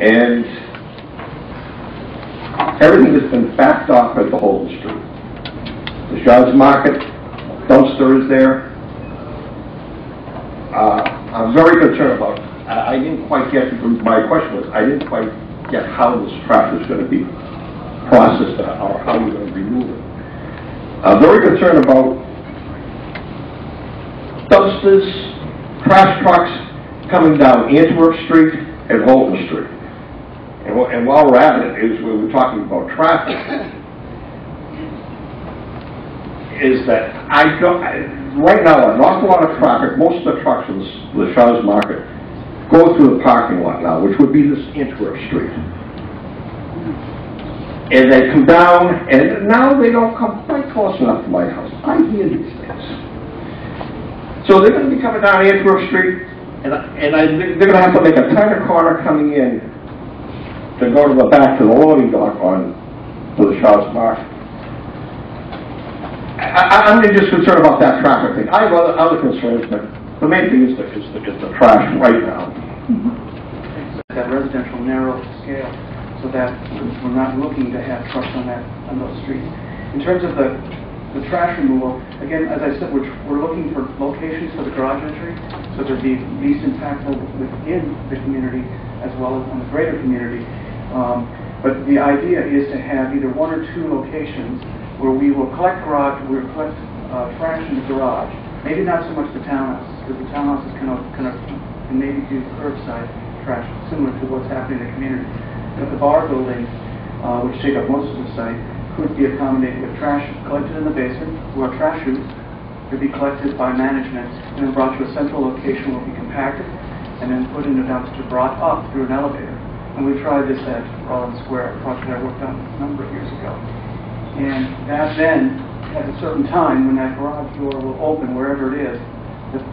And everything has been backed off at the Holden Street. The Shaw's Market dumpster is there. I'm very concerned about, I didn't quite get, my question was, I didn't quite get how this trash is going to be processed or how you're going to remove it. I'm very concerned about dumpsters, trash trucks coming down Antwerp Street and Holden Street. And while we're at it, is we were talking about traffic, is that right now, an awful lot of traffic, most of the trucks in the Shaw's Market go through the parking lot now, which would be this Antwerp Street. And they come down, and now they don't come quite close enough to my house. I hear these things. So they're going to be coming down Antwerp Street, and they're going to have to make a tighter corner coming in to go to the back to the loading dock to the Shaw's Market. I'm just concerned about that traffic thing. I have other concerns, but the main thing is the trash right now. That residential narrow scale, so that we're not looking to have trucks on those streets. In terms of the trash removal, again, as I said, we're looking for locations for the garage entry, so to be least impactful within the community as well as on the greater community. But the idea is to have either one or two locations where we will collect trash in the garage. Maybe not so much the townhouses, because the townhouses can maybe do curbside trash, similar to what's happening in the community. But the bar buildings, which take up most of the site, could be accommodated with trash collected in the basement, where trash chutes could be collected by management and then brought to a central location where it will be compacted and then put in a dumpster, brought up through an elevator. And we tried this at Rollins Square, a project I worked on a number of years ago. And that then, at a certain time, when that garage door will open, wherever it is,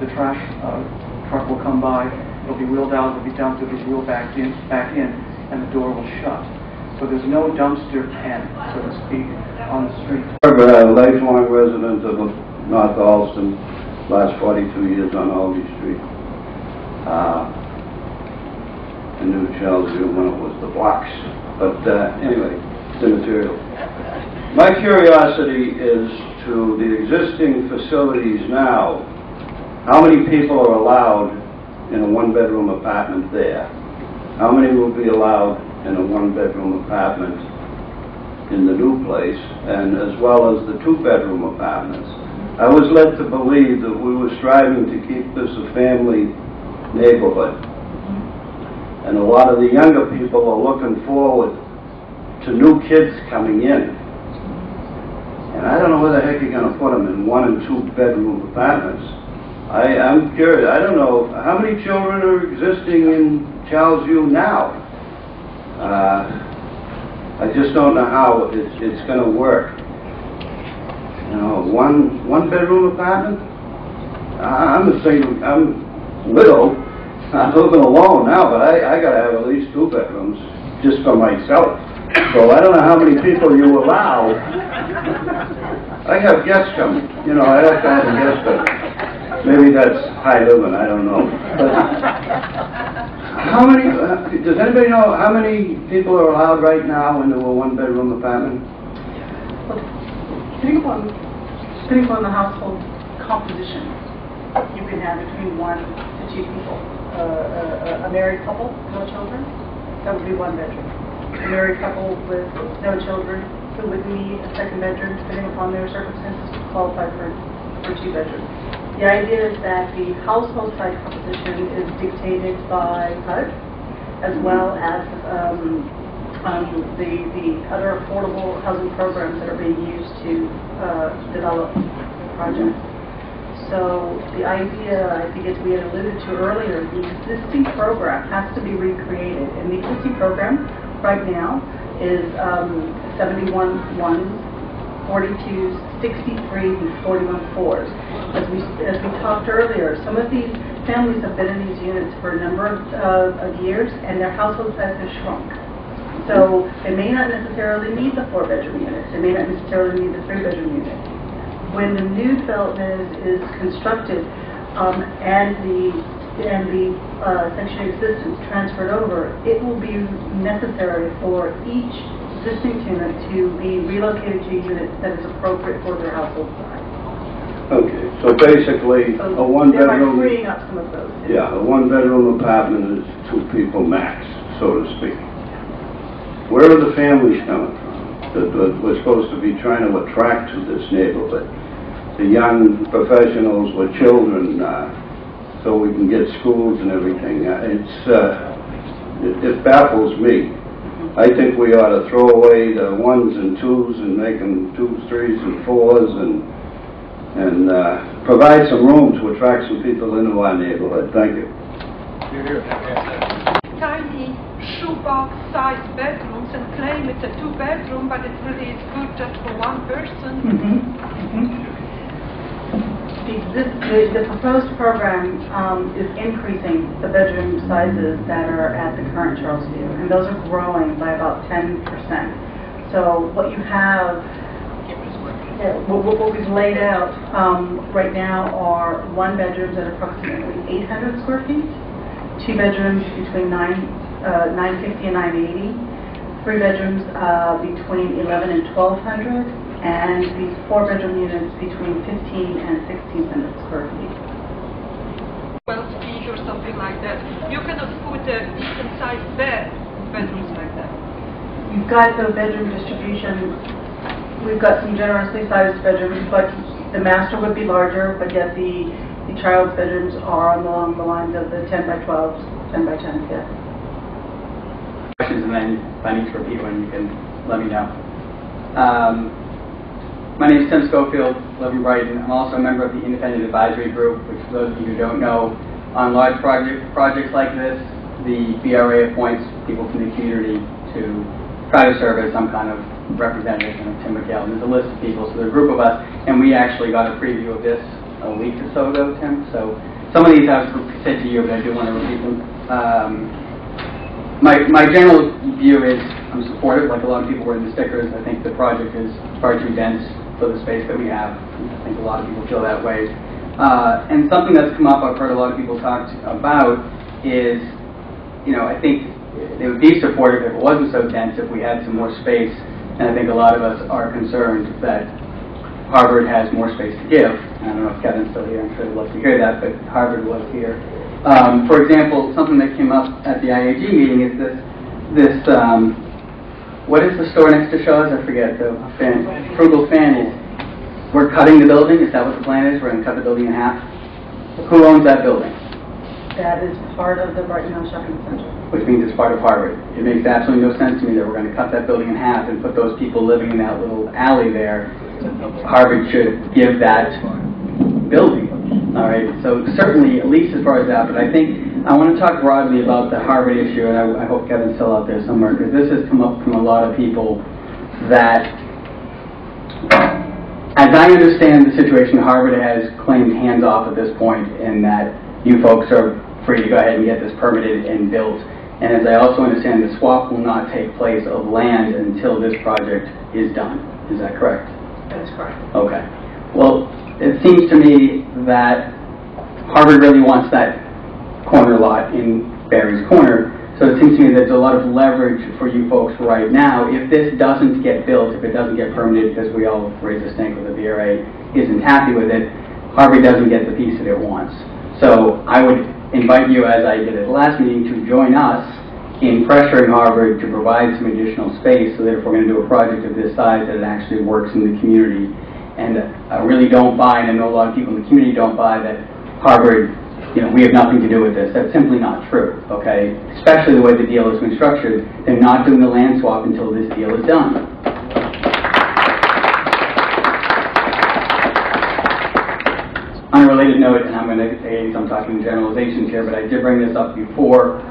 the trash truck will come by, it'll be wheeled out, it'll be dumped, it'll be wheeled back in, and the door will shut. So there's no dumpster pen, so to speak, on the street. I'm a lifelong resident of North Allston, last 42 years on Albee Street. I knew Charlesview when it was the blocks, but anyway, it's immaterial. My curiosity is to the existing facilities now. How many people are allowed in a one-bedroom apartment there? How many will be allowed in a one-bedroom apartment in the new place, and as well as the two-bedroom apartments? I was led to believe that we were striving to keep this a family neighborhood. And a lot of the younger people are looking forward to new kids coming in. And I don't know where the heck you're going to put them in one- and two-bedroom apartments. I'm curious. I don't know. How many children are existing in Charlesview now? I just don't know how it's going to work. You know, one-bedroom apartment? I'm widowed. I'm living alone now, but I got to have at least 2 bedrooms just for myself. So I don't know how many people you allow. I have guests coming. You know, I have to have a guest, but maybe that's high living. I don't know. But how many? Does anybody know how many people are allowed right now into a one-bedroom apartment? Depending upon the household composition, you can have between 1 to 2 people. A married couple, no children, that would be 1 bedroom. A married couple with no children who would need a second bedroom, depending upon their circumstances, to qualify for 2 bedrooms. The idea is that the household size composition is dictated by HUD, as well as the other affordable housing programs that are being used to develop projects. So the idea, I think as we had alluded to earlier, the existing program has to be recreated. And the existing program right now is 71 ones, 42s, 63s, and 41 fours. As we talked earlier, some of these families have been in these units for a number of years, and their household size has shrunk. So they may not necessarily need the 4-bedroom unit. They may not necessarily need the 3-bedroom unit. When the new development is constructed and the and the Section 8 assistants transferred over, it will be necessary for each existing tenant to be relocated to a unit that is appropriate for their household size. Okay, so basically, So a one-bedroom... thereby freeing up some of those. Yeah, a one-bedroom apartment is 2 people max, so to speak. Where are the families coming from that we're supposed to be trying to attract to this neighborhood? The young professionals with children, so we can get schools and everything. It baffles me. I think we ought to throw away the 1s and 2s and make them 2s, 3s, and 4s and provide some room to attract some people into our neighborhood. Thank you. Tiny shoebox-sized bedrooms and claim it's a 2-bedroom, but it really is good just for 1 person. The proposed program is increasing the bedroom sizes that are at the current Charlesview, and those are growing by about 10%. So what you have, what we've laid out right now are 1 bedrooms at approximately 800 square feet, 2 bedrooms between 950 and 980, 3 bedrooms between 11 and 1200, and the 4-bedroom units between 15 and 1600 square feet. 12 feet or something like that. You cannot put a decent-sized bedrooms like that. You've got the bedroom distribution. We've got some generously sized bedrooms, but the master would be larger, but yet the child's bedrooms are along the lines of the 10 by 12s, 10 by 10s, yes. Questions, and then if I need to repeat one, you can let me know. My name is Tim Schofield, live in Brighton. I'm also a member of the Independent Advisory Group, which for those of you who don't know, on large projects like this, the BRA appoints people from the community to try to serve as some kind of representative, Tim McHale. There's a list of people, so there's a group of us, and we actually got a preview of this a week or so ago, Tim. So some of these I've said to you, but I do want to repeat them. My general view is I'm supportive, like a lot of people were in the stickers. I think the project is far too dense for the space that we have. I think a lot of people feel that way. And something that's come up, I've heard a lot of people talk about, is, I think they would be supportive if it wasn't so dense, if we had some more space. And I think a lot of us are concerned that Harvard has more space to give. And I don't know if Kevin's still here, I'm sure he'd love to hear that, but Harvard was here. For example, something that came up at the IAG meeting is this what is the store next to Shaw's? I forget, the Frugal Fanny's. We're cutting the building? Is that what the plan is? We're going to cut the building in half? Who owns that building? That is part of the Brighton Hill Shopping Center. Which means it's part of Harvard. It makes absolutely no sense to me that we're going to cut that building in half and put those people living in that little alley there. Harvard should give that building. All right, so certainly, at least as far as that, but I think I want to talk broadly about the Harvard issue, and I hope Kevin's still out there somewhere, because this has come up from a lot of people that, as I understand the situation, Harvard has claimed hands-off at this point, and that you folks are free to go ahead and get this permitted and built. And as I also understand, the swap will not take place of land until this project is done. Is that correct? That is correct. Okay. Well, it seems to me that Harvard really wants that corner lot in Barry's Corner, so it seems to me there's a lot of leverage for you folks right now. If this doesn't get built, if it doesn't get permitted, because we all raise a stink with the BRA isn't happy with it, Harvard doesn't get the piece that it wants. So I would invite you, as I did at the last meeting, to join us in pressuring Harvard to provide some additional space so that if we're going to do a project of this size, that it actually works in the community. And I really don't buy, and I know a lot of people in the community don't buy, that Harvard, we have nothing to do with this. That's simply not true, okay? Especially the way the deal has been structured. They're not doing the land swap until this deal is done. On a related note, and I'm going to say I'm talking generalizations here, but I did bring this up before.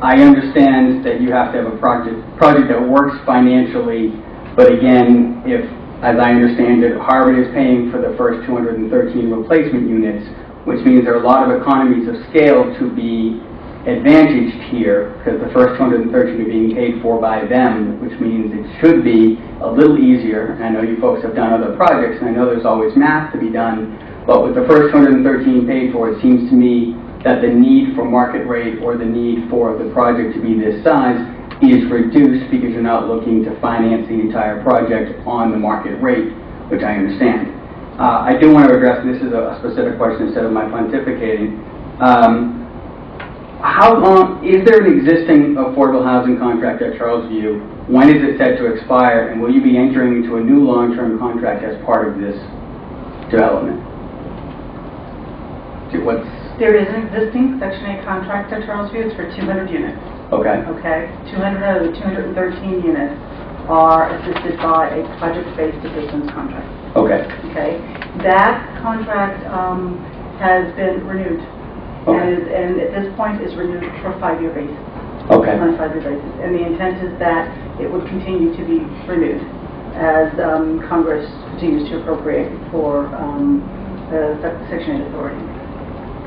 I understand that you have to have a project that works financially, but again, if, as I understand it, Harvard is paying for the first 213 replacement units, which means there are a lot of economies of scale to be advantaged here, because the first 213 are being paid for by them, which means it should be a little easier. And I know you folks have done other projects, and I know there's always math to be done, but with the first 213 paid for, it seems to me that the need for market rate or the need for the project to be this size is reduced because you're not looking to finance the entire project on the market rate, which I understand. I do want to address, this is a specific question instead of my pontificating, how long, is there an existing affordable housing contract at Charlesview? When is it set to expire, and will you be entering into a new long-term contract as part of this development? There is an existing Section 8 contract at Charlesview. It's for 200 units. Okay. Okay? 200 out of the 213 units are assisted by a project-based assistance contract. Okay. Okay? That contract has been renewed. Okay. And at this point is renewed for a 5-year basis. Okay. On a 5-year basis. And the intent is that it would continue to be renewed as Congress continues to appropriate for the Section 8 authority.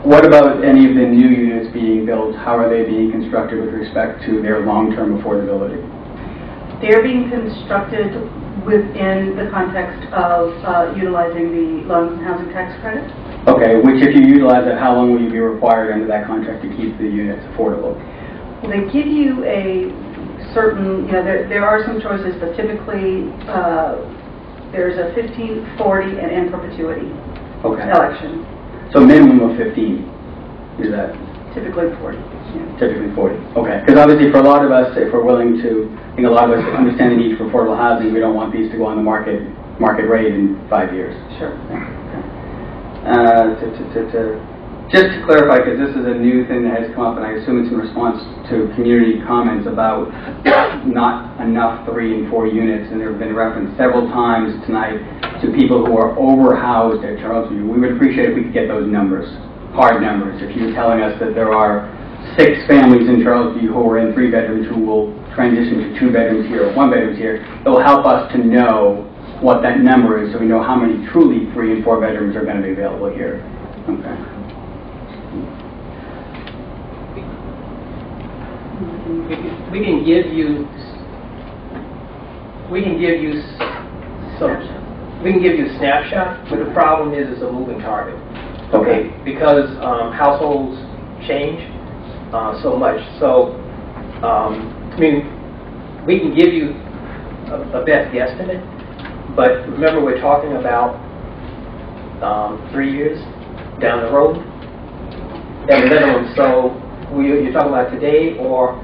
What about any of the new units being built? How are they being constructed with respect to their long-term affordability? They're being constructed within the context of utilizing the low-income housing tax credit. Okay, which if you utilize it, how long will you be required under that contract to keep the units affordable? Well, they give you a certain, there are some choices, but typically there's a 15, 40, and in perpetuity election. So minimum of 15, is that? Typically 40. Yeah. Typically 40, okay. Because obviously for a lot of us, if we're willing to, I think a lot of us understand the need for affordable housing, we don't want these to go on the market rate in 5 years. Sure. Just to clarify, because this is a new thing that has come up, and I assume it's in response to community comments about not enough 3 and 4 units, and there have been referenced several times tonight to people who are overhoused at Charlesview. We would appreciate if we could get those numbers, hard numbers. If you're telling us that there are 6 families in Charlesview who are in 3 bedrooms who will transition to 2 bedrooms here or 1 bedrooms here, it will help us to know what that number is so we know how many truly 3 and 4 bedrooms are going to be available here. Okay. We can give you snapshot, but the problem is it's a moving target. Okay. Because households change so much. So, I mean, we can give you a best guesstimate, but remember we're talking about 3 years down the road at a minimum. So you're talking about today or?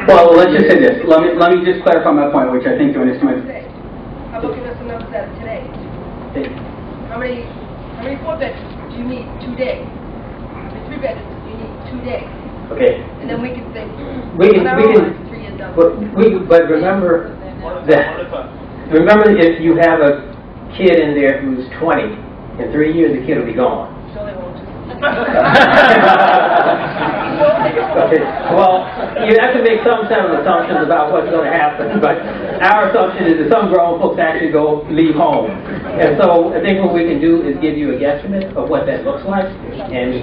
Well, let's just say this. Let me just clarify my point, which I think you understand. How about give us the numbers out of today? How many 4 bedrooms do you need today? How many 3 bedrooms do you need today? Okay. And then we can think. We can 3 years down. But remember if you have a kid in there who's 20, in 3 years the kid will be gone. So they won't. Okay. Well, you have to make some set of assumptions about what's going to happen, but our assumption is that some grown folks actually leave home. And so I think what we can do is give you a guesstimate of what that looks like. And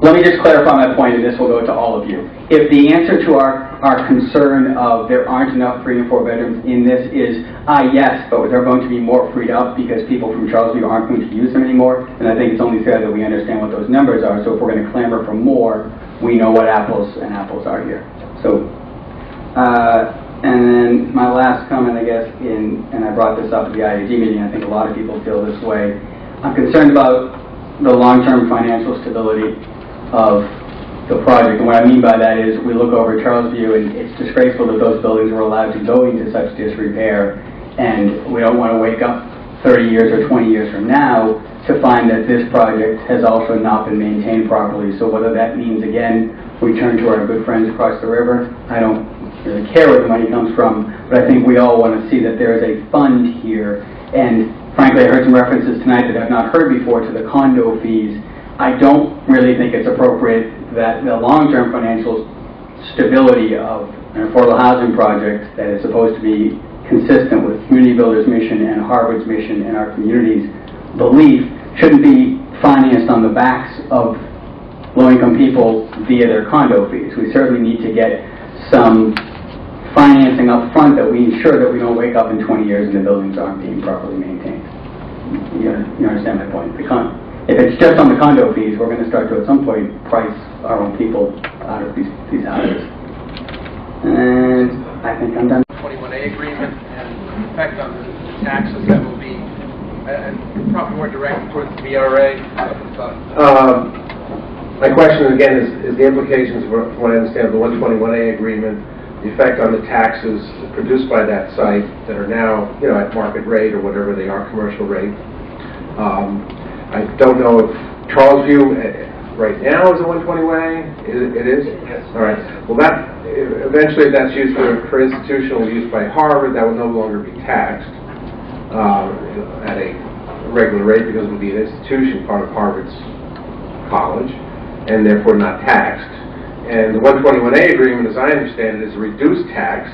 let me just clarify my point, and this will go to all of you. If the answer to our concern of there aren't enough 3 and 4 bedrooms in this is, yes, but they're going to be more freed up because people from Charlesview aren't going to use them anymore, then I think it's only fair that we understand what those numbers are. So if we're going to clamor for more, we know what apples and apples are here. So, and then my last comment, I guess, and I brought this up at the IAG meeting, I think a lot of people feel this way. I'm concerned about the long-term financial stability of the project. And what I mean by that is we look over at Charlesview and it's disgraceful that those buildings were allowed to go into such disrepair, and we don't want to wake up 30 years or 20 years from now to find that this project has also not been maintained properly. So whether that means, again, we turn to our good friends across the river, I don't really care where the money comes from, but I think we all want to see that there is a fund here. And frankly, I heard some references tonight that I've not heard before to the condo fees. I don't really think it's appropriate that the long-term financial stability of an affordable housing project that is supposed to be consistent with Community Builders' mission and Harvard's mission and our community's belief shouldn't be financed on the backs of low-income people via their condo fees. We certainly need to get some financing up front that we ensure that we don't wake up in 20 years and the buildings aren't being properly maintained. You understand my point? if it's just on the condo fees, we're going to start to at some point price our own people out of these houses. And I think I'm done. 21A agreement and effect on the taxes that will be, and probably more directed towards the BRA. My question again is the implications, from what I understand, of the 121A agreement, the effect on the taxes produced by that site that are now, at market rate or whatever they are, commercial rate. I don't know if Charlesview right now is a 121A. It is? Yes. All right. Well, that eventually, if that's used for institutional use by Harvard, that will no longer be taxed at a regular rate because it will be an institution, part of Harvard's college, and therefore not taxed. And the 121A agreement, as I understand it, is a reduced tax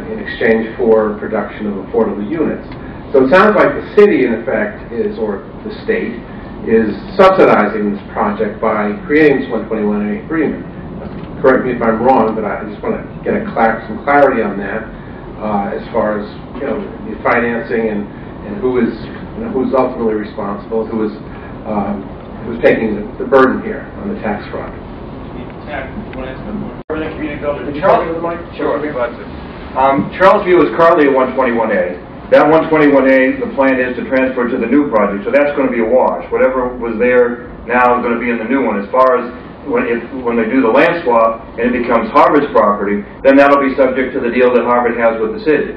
in exchange for production of affordable units. So it sounds like the city, in effect, or the state, is subsidizing this project by creating this 121A agreement. Correct me if I'm wrong, but I just want to get some clarity on that as far as the financing and who's ultimately responsible, who's taking the burden here on the tax front. Sure. Charlesview is currently a 121A. That 121A, the plan is to transfer to the new project, so that's going to be a wash. Whatever was there now is going to be in the new one. As far as when they do the land swap and it becomes Harvard's property, then that'll be subject to the deal that Harvard has with the city.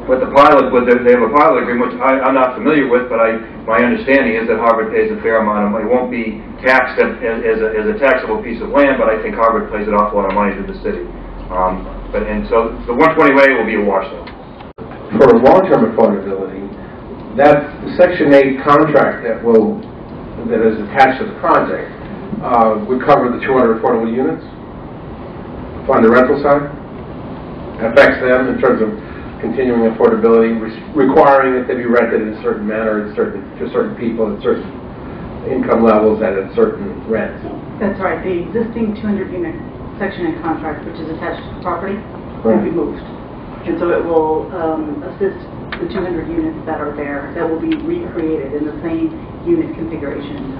With the pilot, they have a pilot agreement, which I'm not familiar with, but my understanding is that Harvard pays a fair amount of money. It won't be taxed as a taxable piece of land, but I think Harvard pays an awful lot of money to the city. So the 120A will be a wash, though. For long-term affordability, that Section 8 contract that is attached to the project would cover the 200 affordable units on the rental side. It affects them in terms of continuing affordability, requiring that they be rented in a certain manner to certain people at certain income levels at a certain rent. That's right. The existing 200-unit Section 8 contract, which is attached to the property, will be moved. And so it will assist the 200 units that are there that will be recreated in the same unit configuration.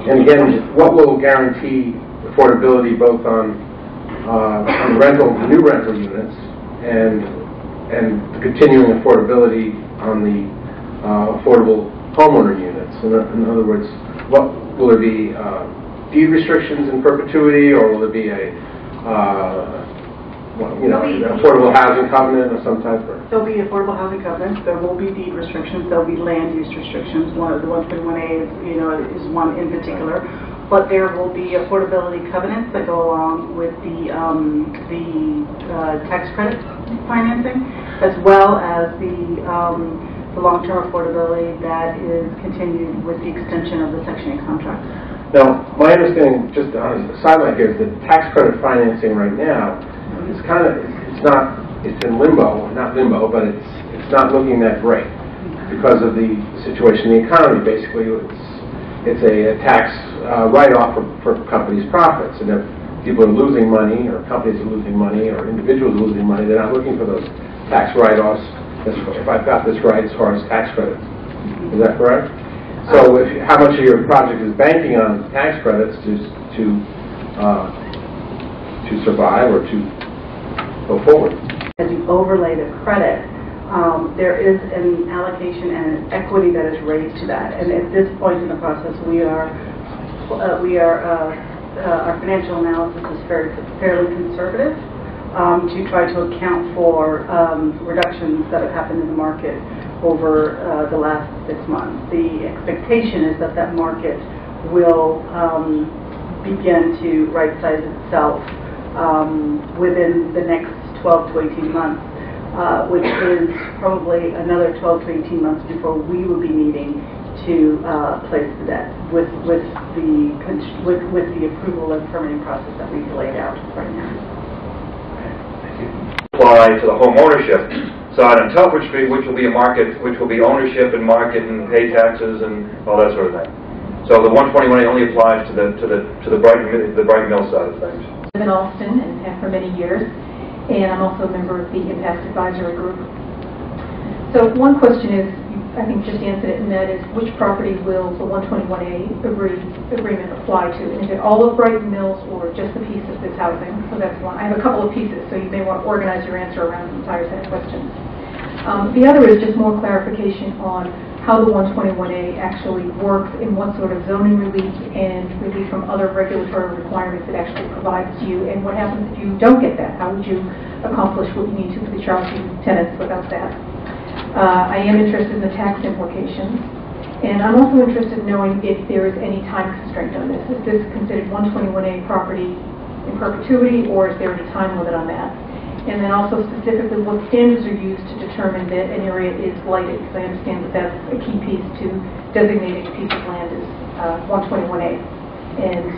And again, what will guarantee affordability both on the new rental units and the continuing affordability on the affordable homeowner units? In other words, what will there be deed restrictions in perpetuity, or will there be a affordable housing covenant of some type? There'll be affordable housing covenants. There will be deed restrictions. There'll be land use restrictions. One of the 121A is one in particular. But there will be affordability covenants that go along with the tax credit financing, as well as the long-term affordability that is continued with the extension of the Section 8 contract. Now, my understanding, just on a sideline here, is that tax credit financing right now is it's in limbo, not limbo, but it's not looking that great because of the situation in the economy. Basically, it's a tax write-off for companies' profits, and if people are losing money, or companies are losing money, or individuals are losing money, they're not looking for those tax write-offs, if I've got this right, as far as tax credits. Is that correct? So how much of your project is banking on tax credits to survive or to go forward? As you overlay the credit, there is an allocation and an equity that is raised to that. And at this point in the process, our financial analysis is fairly conservative to try to account for reductions that have happened in the market over the last 6 months. The expectation is that market will begin to right-size itself within the next 12 to 18 months, which is probably another 12 to 18 months before we will be needing to place the debt with the approval and permitting process that we've laid out right now. Apply to the home ownership side on top, which will be a market, which will be ownership and market and pay taxes and all that sort of thing. So the 121A only applies to the Brighton Mill side of things. I live in Austin and have for many years, and I'm also a member of the Impact Advisory Group. So one question is, I think, just answered it, and that is, which property will the 121A agreement apply to? And is it all of Brighton Mills or just the piece of this housing? So that's one. I have a couple of pieces, so you may want to organize your answer around the entire set of questions. The other is just more clarification on how the 121A actually works and what sort of zoning relief and relief from other regulatory requirements it actually provides to you, and what happens if you don't get that? How would you accomplish what you need to for the Charlesview tenants without that? I am interested in the tax implications, and I'm also interested in knowing if there is any time constraint on this. Is this considered 121A property in perpetuity, or is there any time limit on that? And then also specifically, what standards are used to determine that an area is blighted? Because I understand that that's a key piece to designating a piece of land as 121A. And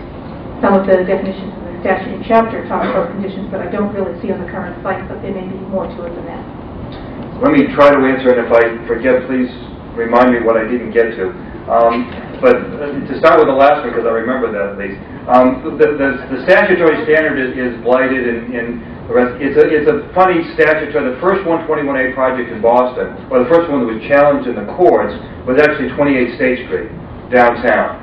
some of the definitions in the statute and chapter talk about conditions that I don't really see on the current site, but there may be more to it than that. Let me try to answer, and if I forget, please remind me what I didn't get to. But to start with the last one, because I remember that at least, the statutory standard is blighted in the rest. It's a funny statutory. The first 121A project in Boston, or the first one that was challenged in the courts, was actually 28 State Street, downtown.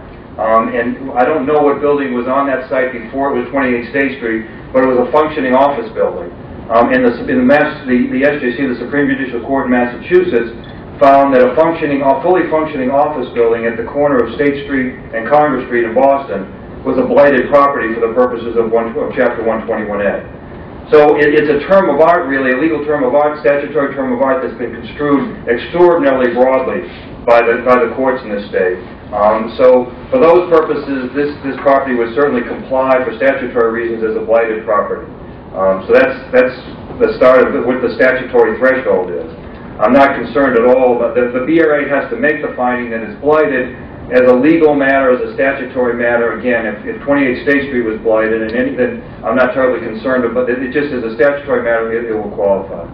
And I don't know what building was on that site before it was 28 State Street, but it was a functioning office building. And the SJC, the Supreme Judicial Court in Massachusetts, found that a fully functioning office building at the corner of State Street and Congress Street in Boston was a blighted property for the purposes of Chapter 121A. So it's a term of art, really, a legal term of art, statutory term of art that's been construed extraordinarily broadly by the courts in this state. So for those purposes, this property would certainly comply for statutory reasons as a blighted property. So that's the start of what the statutory threshold is. I'm not concerned at all, but the BRA has to make the finding that it's blighted as a legal matter, as a statutory matter. Again, if 28 State Street was blighted, then I'm not terribly concerned, but it just as a statutory matter, it will qualify.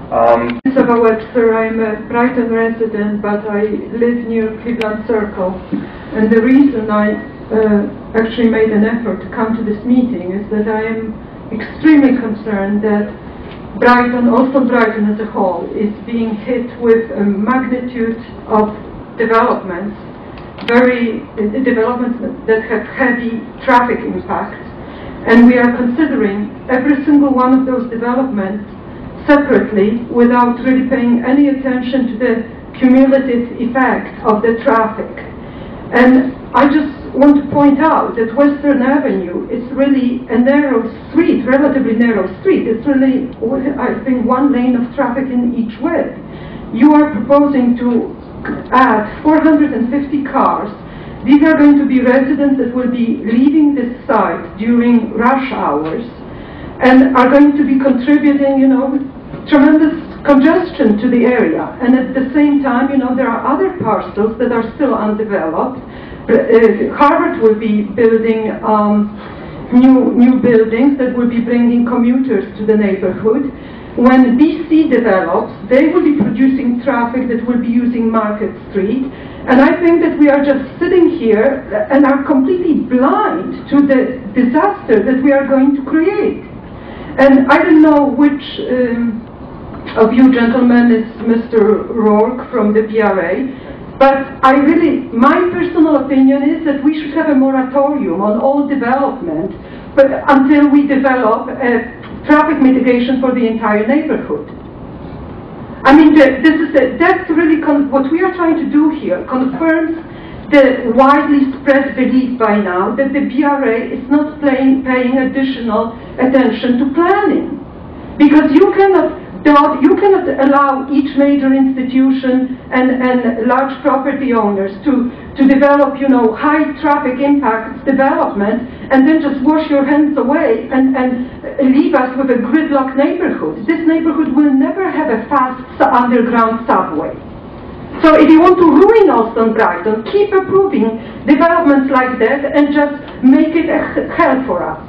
Webster, I'm a Brighton resident, but I live near Cleveland Circle. And the reason I actually made an effort to come to this meeting is that I am extremely concerned that Brighton, also Brighton as a whole, is being hit with a magnitude of developments that have heavy traffic impacts. And we are considering every single one of those developments separately without really paying any attention to the cumulative effect of the traffic. And I just want to point out that Western Avenue is really a narrow street, relatively narrow street. It's really, I think, one lane of traffic in each way. You are proposing to add 450 cars. These are going to be residents that will be leaving this site during rush hours and are going to be contributing, tremendous congestion to the area. And at the same time, there are other parcels that are still undeveloped. Harvard will be building new buildings that will be bringing commuters to the neighborhood. When BC develops, they will be producing traffic that will be using Market Street. And I think that we are just sitting here and are completely blind to the disaster that we are going to create. And I don't know which of you gentlemen is Mr. Rourke from the BRA, but my personal opinion is that we should have a moratorium on all development until we develop a traffic mitigation for the entire neighborhood. I mean, that's really what we are trying to do here, confirms the widely spread belief by now that the BRA is not paying additional attention to planning. Because you cannot allow each major institution and large property owners to develop, high traffic impact development and then just wash your hands away and leave us with a gridlock neighborhood. This neighborhood will never have a fast underground subway. So if you want to ruin Austin Brighton, keep approving developments like that and just make it a hell for us.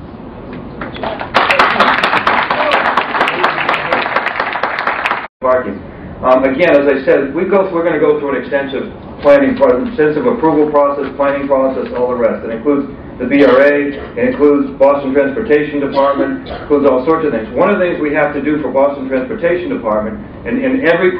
Parking. Again, as I said, we're going to go through an extensive approval process, planning process, all the rest. It includes the BRA, it includes Boston Transportation Department, it includes all sorts of things. One of the things we have to do for Boston Transportation Department, and every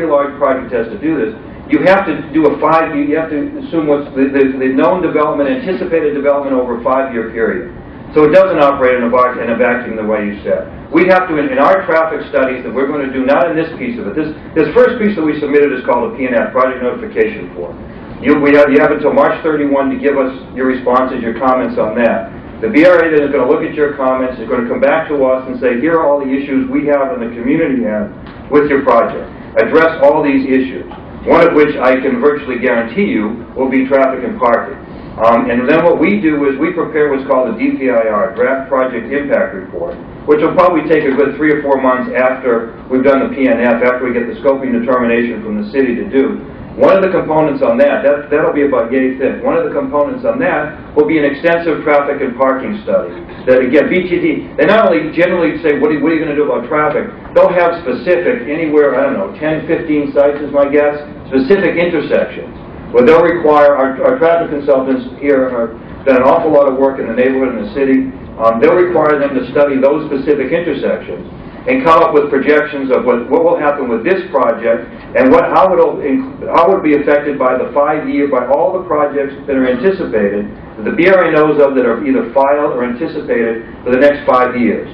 large project has to do this, you have to do a you have to assume what's the known development, anticipated development over a 5-year period. So it doesn't operate in a vacuum the way you said. We have to, in our traffic studies that we're going to do, not in this piece of it, this first piece that we submitted is called a PNF, Project Notification Form. You have until March 31 to give us your responses, your comments on that. The BRA then is going to look at your comments, is going to come back to us and say, here are all the issues we have and the community has with your project. Address all these issues, one of which I can virtually guarantee you will be traffic and parking. And then what we do is we prepare what's called a DPIR, Draft Project Impact Report, which will probably take a good 3 or 4 months after we've done the PNF, after we get the scoping determination from the city to do. One of the components on that'll be about yay thick. One of the components on that will be an extensive traffic and parking study. That again, BTD, they not only generally say, what are you going to do about traffic, they'll have specific, anywhere, I don't know, 10, 15 sites is my guess, specific intersections, where they'll require, our traffic consultants here have done an awful lot of work in the neighborhood and the city. They'll require them to study those specific intersections and come up with projections of what will happen with this project and how it be affected by by all the projects that are anticipated, that the BRA knows of that are either filed or anticipated for the next 5 years.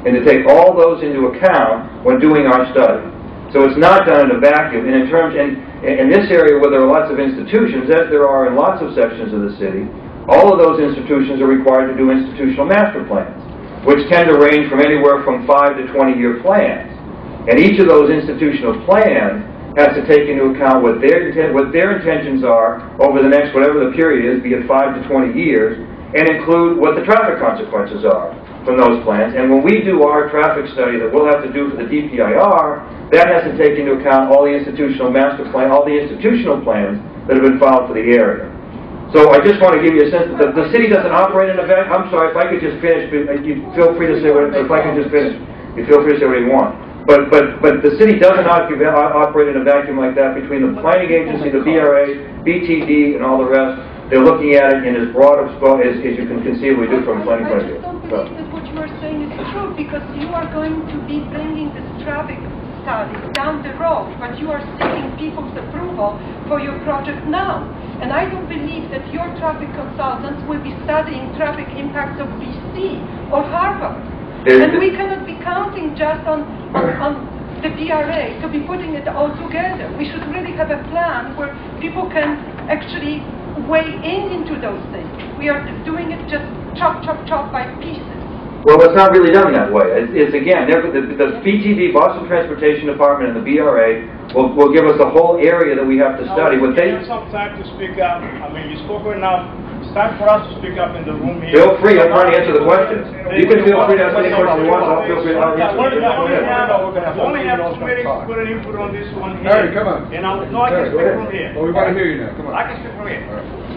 And to take all those into account when doing our study. So it's not done in a vacuum. And in this area where there are lots of institutions, as there are in lots of sections of the city, all of those institutions are required to do institutional master plans, which tend to range from anywhere from 5 to 20-year plans. And each of those institutional plans has to take into account what their intentions are over the next, whatever the period is, be it 5 to 20 years, and include what the traffic consequences are from those plans. And when we do our traffic study that we'll have to do for the DPIR, that has to take into account all the institutional master plan, all the institutional plans that have been filed for the area. So I just want to give you a sense that the city doesn't operate in a vacuum. I'm sorry, if I could just finish, you feel free to say what, if I can just finish, you feel free to say what you want. But the city doesn't operate in a vacuum like that between the planning agency, the BRA, BTD, and all the rest. They're looking at it in as broad a scope as you can conceivably do from a planning point of view. I just don't believe that what you are saying is true, because you are going to be bringing this traffic study down the road, but you are seeking people's approval for your project now. And I don't believe that your traffic consultants will be studying traffic impacts of BC or Harvard. And we cannot be counting just on the DRA to be putting it all together. We should really have a plan where people can actually weigh into those things. We are doing it just chop, chop, chop by pieces. Well, it's not really done that way. It's again, the BTD, Boston Transportation Department, and the BRA will give us the whole area that we have to study. What they have some time to speak up. I mean, you spoke enough. It's time for us to speak up in the room here. Feel free. I'm trying to answer the questions. You can feel free to ask any question you want. I'll feel free to answer. We only have 2 minutes to put an input on this one here. Harry, come on. And I can speak from here. Well, we want to hear you now. Come on. I can speak from here.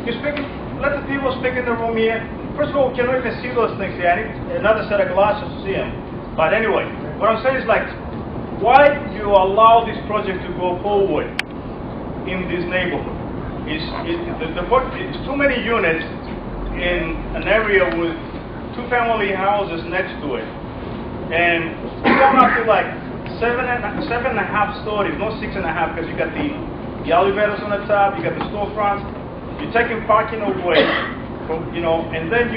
You speak. Let the people speak in the room here. First of all, we cannot even see those things here. I need another set of glasses to see them. But anyway, what I'm saying is like, why do you allow this project to go forward in this neighborhood? It's too many units in an area with 2-family houses next to it. And you come up to like 7.5 stories, not 6.5, because you got the elevators on the top, you got the storefronts. You're taking parking away, and then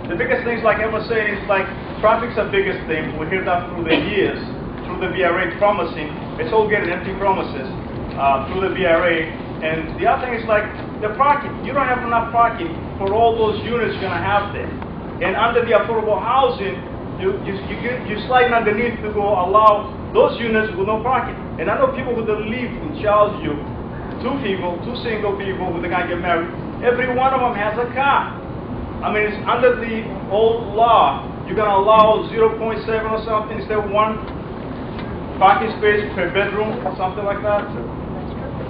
the biggest things, like I was saying, is like traffic's the biggest thing. We hear that through the years, through the BRA promising. It's all getting empty promises through the BRA. And the other thing is like the parking. You don't have enough parking for all those units you're going to have there. And under the affordable housing, you're sliding underneath to go allow those units with no parking. And I know people who live in Charlesview, 2 single people who are going to get married, every one of them has a car. I mean, it's under the old law, you're going to allow 0.7 or something instead of 1 parking space per bedroom or something like that.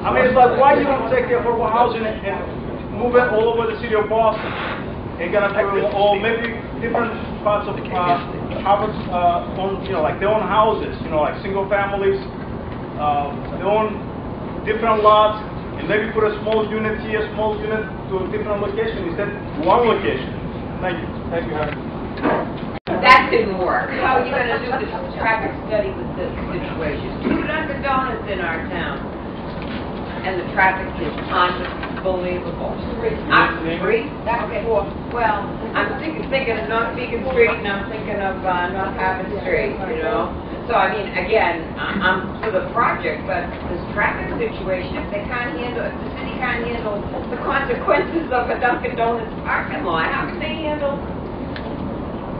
I mean, it's like, why you don't take the affordable housing and move it all over the city of Boston? And gonna do it all, maybe different parts of Harvard's own, like their own houses, like single families, their own different lots, and maybe put a small unit here, small unit to a different location instead of 1 location. Thank you. Thank you, Harry. That didn't work. How are you going to do this traffic study with this situation? Do Dunkin' Donuts in our town. and the traffic is unbelievable. Street? Okay. Well, I'm thinking of North Beacon Street, and I'm thinking of North Haven Street, you know? So, I mean, again, I'm for the project, but this traffic situation, if they can't handle, if the city can't handle the consequences of a Dunkin' Donuts parking lot, how can they handle?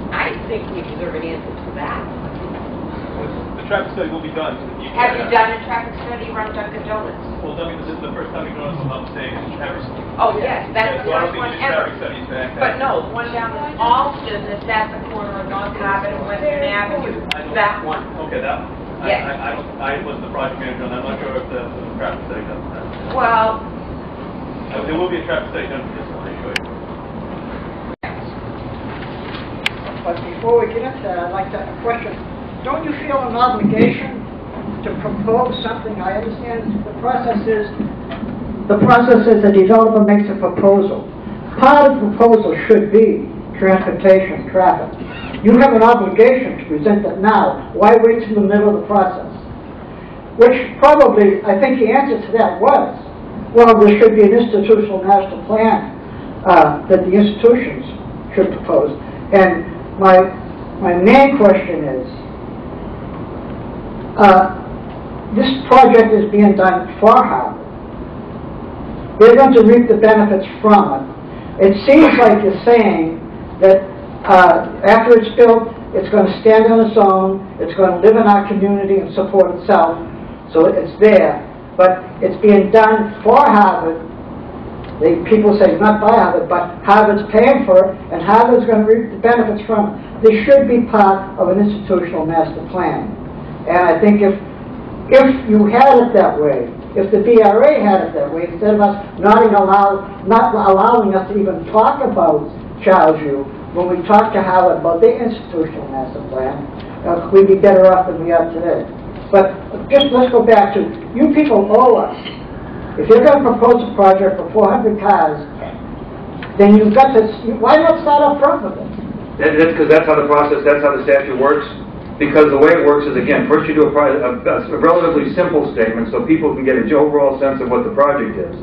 I think we deserve an answer to that. The traffic study will be done. Have you done a traffic study around Dunkin' Donuts? Well, this is the first time you're doing it, I'm saying, ever. Oh, yes, that's the first one ever. Studies back But no, the one down in Alston, that's at the corner of North Haven and Western Avenue, that one. Okay, that one. Yes. I was the project manager, and I'm not sure if the traffic study does that. Well, There will be a traffic study done for this one, I assure you. But before we get into that, I'd like to ask a question. Don't you feel an obligation to propose something? I understand the process is the developer makes a proposal. Part of the proposal should be transportation, traffic. You have an obligation to present that now. Why wait till the middle of the process? Which probably, I think the answer to that was, well, there should be an institutional master plan that the institutions should propose. And my main question is, this project is being done for Harvard. They're going to reap the benefits from it. It seems like you're saying that after it's built, it's going to stand on its own, it's going to live in our community and support itself, so it's there. But it's being done for Harvard. People say not by Harvard, but Harvard's paying for it, and Harvard's going to reap the benefits from it. This should be part of an institutional master plan. And I think if you had it that way, if the BRA had it that way, instead of us not allowing us to even talk about Charlesview, when we talk to Harvard about their institutional master plan, we'd be better off than we are today. But just let's go back to, you people owe us. If you're going to propose a project for 400 cars, then you've got to, why not start up front with it? That's because that's how the process, that's how the statute works. Because the way it works is, again, first you do a relatively simple statement so people can get an overall sense of what the project is.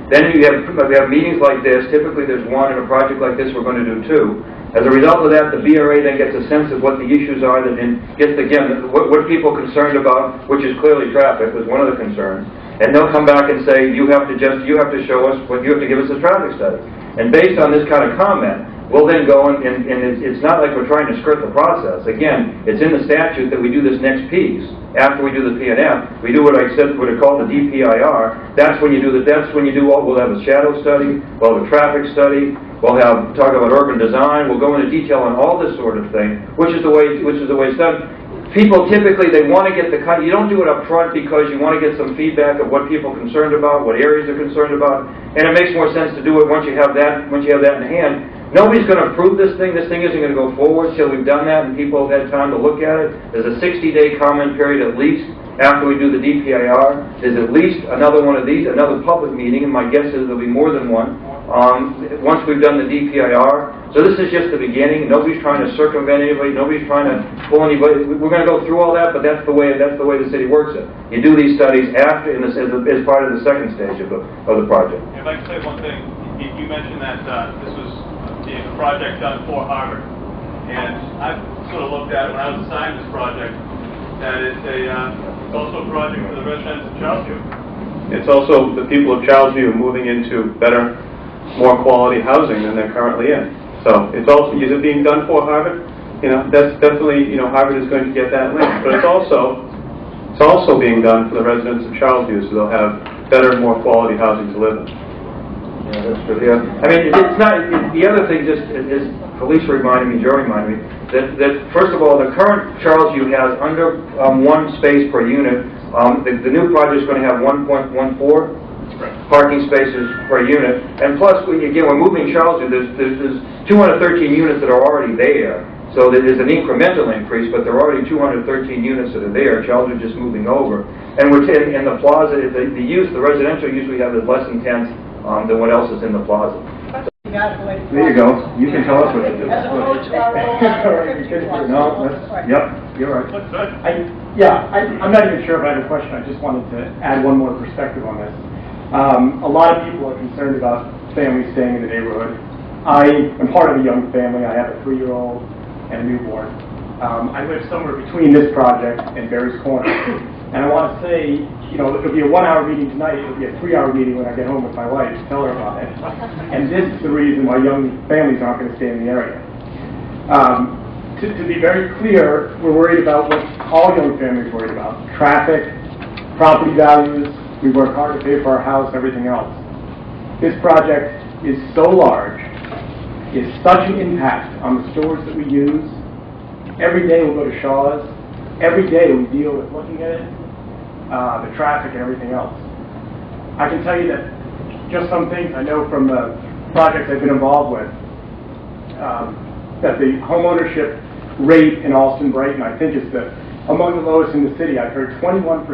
Then we have meetings like this. Typically there's one. In a project like this we're going to do two. As a result of that, the BRA then gets a sense of what the issues are that then gets, again, what people are concerned about, which is clearly traffic, was one of the concerns. And they'll come back and say, you have to show us, you have to give us a traffic study. And based on this kind of comment, we'll then go and it's not like we're trying to skirt the process. Again, it's in the statute that we do this next piece. After we do the P&F, we do what I said, what are called the DPIR. That's when you do we'll have a shadow study, we'll have a traffic study, we'll talk about urban design, we'll go into detail on all this sort of thing, which is the way it's done. People typically, they want to get you don't do it up front because you want to get some feedback of what people are concerned about, what areas they're concerned about, and it makes more sense to do it once you have that in hand. Nobody's going to approve this thing. This thing isn't going to go forward till we've done that and people have had time to look at it. There's a 60-day comment period at least after we do the DPIR. There's at least another one of these, another public meeting, and my guess is there'll be more than one once we've done the DPIR. So this is just the beginning. Nobody's trying to circumvent anybody. Nobody's trying to pull anybody. We're going to go through all that, but that's the way the city works it. You do these studies after, as part of the second stage of the project. If I could say one thing, you mentioned that this was a project done for Harvard, and I sort of looked at it when I was assigned this project. That it's also a project for the residents of Charlesview. It's also the people of Charlesview moving into better, more quality housing than they're currently in. So it's also, is it being done for Harvard? That's definitely, Harvard is going to get that link. But it's also being done for the residents of Charlesview, so they'll have better, more quality housing to live in. Yeah, that's true. Yeah. I mean, it's not. The other thing, just is Felicia reminded me, Joe reminded me that first of all, the current Charlesview has under one space per unit. The new project is going to have 1.14 parking spaces per unit, and plus, again, we're moving Charlesview. There's 213 units that are already there. So there's an incremental increase, but there are already 213 units that are there. Charlesview just moving over, and in the plaza, the residential use we have is less intense than what else is in the plaza. There you go. You can tell us what it is. No, yep, you're right. I'm not even sure if I have a question. I just wanted to add one more perspective on this. A lot of people are concerned about families staying in the neighborhood. I am part of a young family. I have a 3-year-old and a newborn. I live somewhere between this project and Barry's Corner. And I want to say, you know, it'll be a 1-hour meeting tonight. It'll be a 3-hour meeting when I get home with my wife to tell her about it. And this is the reason why young families aren't going to stay in the area. To be very clear, we're worried about what all young families are worried about: traffic, property values. We work hard to pay for our house, everything else. This project is so large, is such an impact on the stores that we use. Every day we'll go to Shaw's. Every day we deal with looking at it, the traffic and everything else. I can tell you that just some things I know from the projects I've been involved with, that the homeownership rate in Alston-Brighton, I think, is among the lowest in the city. I've heard 21%.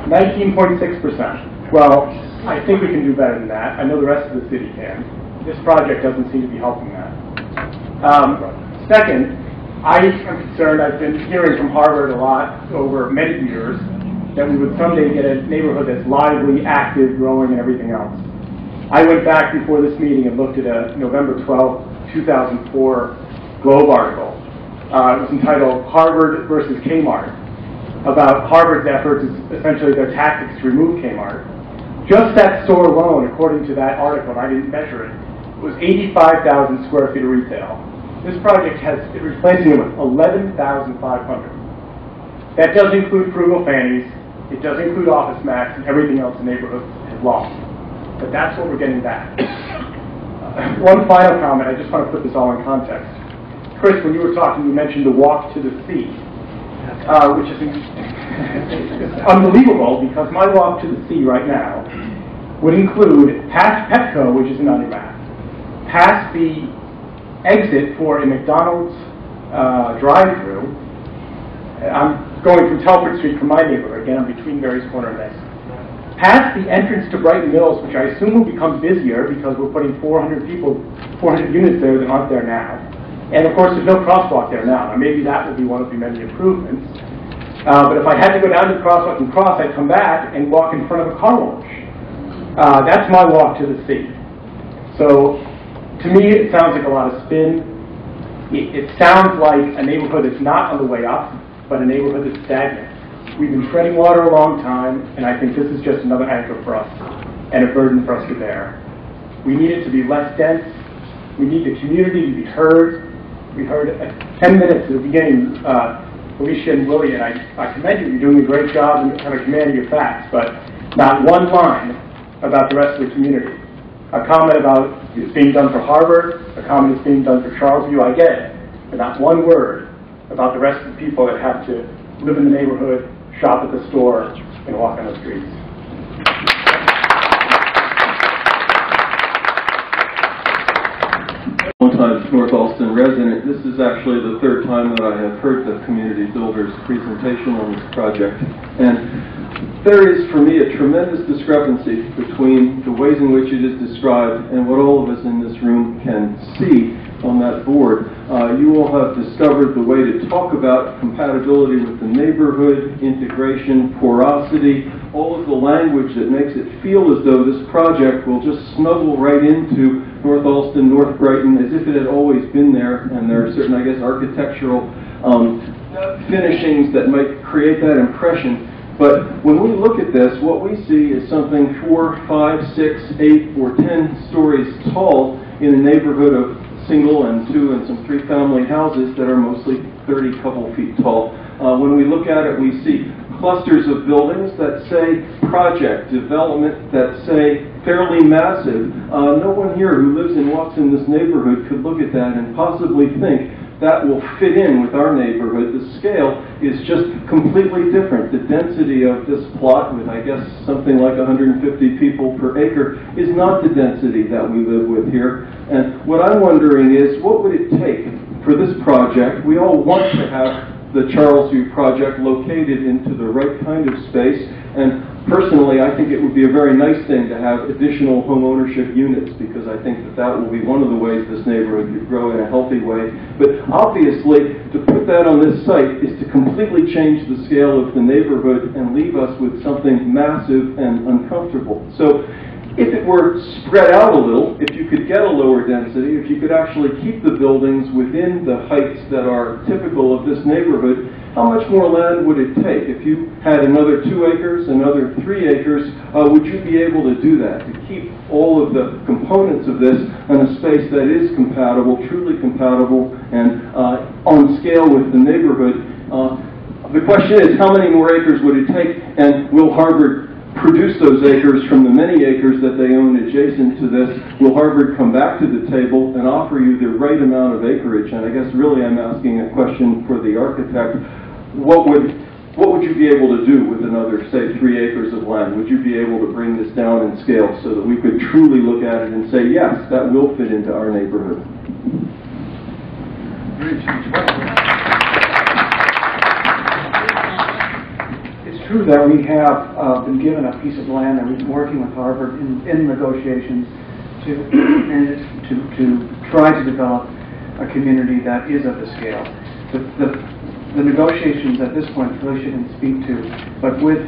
19.6%. Well, I think we can do better than that. I know the rest of the city can. This project doesn't seem to be helping that. Second, I am concerned, I've been hearing from Harvard a lot over many years, that we would someday get a neighborhood that's lively, active, growing, and everything else. I went back before this meeting and looked at a November 12, 2004 Globe article. It was entitled Harvard versus Kmart, about Harvard's efforts, essentially their tactics to remove Kmart. Just that store alone, according to that article, and I didn't measure it, was 85,000 square feet of retail. This project has replacing it with 11,500. That does include Frugal Fannies, it does include Office Max, and everything else the neighborhood has lost. But that's what we're getting back. One final comment, I just want to put this all in context. Chris, when you were talking, you mentioned the walk to the sea, which is unbelievable, because my walk to the sea right now would include past Petco, which isn't on your map, past the exit for a McDonald's drive-through. I'm going from Telford Street from my neighborhood. Again, I'm between Barry's Corner and this. Past the entrance to Brighton Mills, which I assume will become busier because we're putting 400 units there that aren't there now. And of course, there's no crosswalk there now. Now maybe that will be one of the many improvements. But if I had to go down to the crosswalk and cross, I'd come back and walk in front of a car wash. That's my walk to the sea. So, to me, it sounds like a lot of spin. It sounds like a neighborhood that's not on the way up, but a neighborhood that's stagnant. We've been treading water a long time, and I think this is just another anchor for us and a burden for us to bear. We need it to be less dense. We need the community to be heard. We heard 10 minutes at the beginning, Felicia and Willie, and I commend you. You're doing a great job and have a command of your facts, but not one line about the rest of the community. A comment about it's being done for Harvard, a comment is being done for Charlesview, I get it, but not one word about the rest of the people that have to live in the neighborhood, shop at the store, and walk on the streets. Longtime North Alston resident. This is actually the third time that I have heard the community builders presentation on this project. And there is, for me, a tremendous discrepancy between the ways in which it is described and what all of us in this room can see on that board. You all have discovered the way to talk about compatibility with the neighborhood, integration, porosity, all of the language that makes it feel as though this project will just snuggle right into North Alston, North Brighton, as if it had always been there, and there are certain, I guess, architectural finishings that might create that impression. But when we look at this, what we see is something 4, 5, 6, 8, or 10 stories tall in a neighborhood of single and 2 and some 3 family houses that are mostly 30 couple feet tall. When we look at it, we see clusters of buildings that say project, development, that say fairly massive. No one here who lives and walks in this neighborhood could look at that and possibly think that will fit in with our neighborhood. The scale is just completely different. The density of this plot, with I guess something like 150 people per acre, is not the density that we live with here. And what I'm wondering is, what would it take for this project? We all want to have the Charlesview project located into the right kind of space, and personally, I think it would be a very nice thing to have additional home ownership units, because I think that that will be one of the ways this neighborhood could grow in a healthy way. But obviously, to put that on this site is to completely change the scale of the neighborhood and leave us with something massive and uncomfortable. So if it were spread out a little, if you could get a lower density, if you could actually keep the buildings within the heights that are typical of this neighborhood, how much more land would it take? If you had another 2 acres, another 3 acres, would you be able to do that, to keep all of the components of this in a space that is compatible, truly compatible, and on scale with the neighborhood? The question is, how many more acres would it take, and will Harvard produce those acres from the many acres that they own adjacent to this? Will Harvard come back to the table and offer you the right amount of acreage? And I guess really I'm asking a question for the architect. What would you be able to do with another, say, 3 acres of land? Would you be able to bring this down in scale so that we could truly look at it and say, yes, that will fit into our neighborhood? True that we have been given a piece of land, and we've been working with Harvard in negotiations to try to develop a community that is of the scale. The negotiations at this point really shouldn't speak to, but with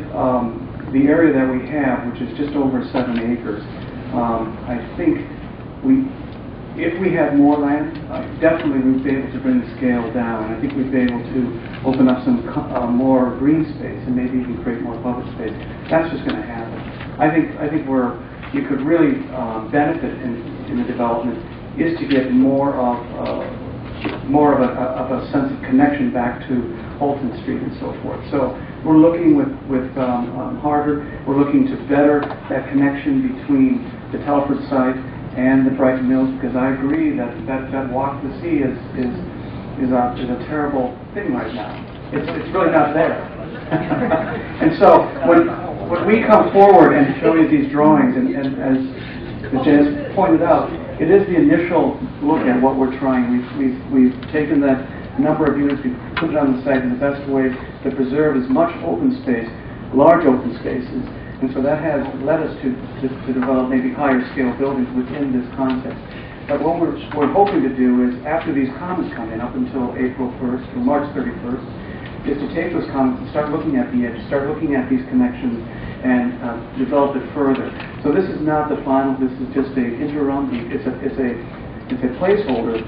the area that we have, which is just over 7 acres, I think if we had more land, definitely we'd be able to bring the scale down. I think we'd be able to open up some more green space and maybe even create more public space. That's just going to happen. I think where you could really benefit in the development is to get more of a sense of connection back to Holton Street and so forth. So we're looking with Harvard. We're looking to better that connection between the Telford site and the Brighton Mills, because I agree that walk to the sea is a terrible thing right now. It's really not there. And so when we come forward and show you these drawings, and as Janice pointed out, it is the initial look at what we're trying. We've taken that number of units, we've put it on the site in the best way to preserve as much open space, large open spaces. And so that has led us to develop maybe higher scale buildings within this context. But what we're hoping to do is, after these comments come in, up until April 1st or March 31st, is to take those comments and start looking at the edge, start looking at these connections and develop it further. So this is not the final, this is just an interim, it's a placeholder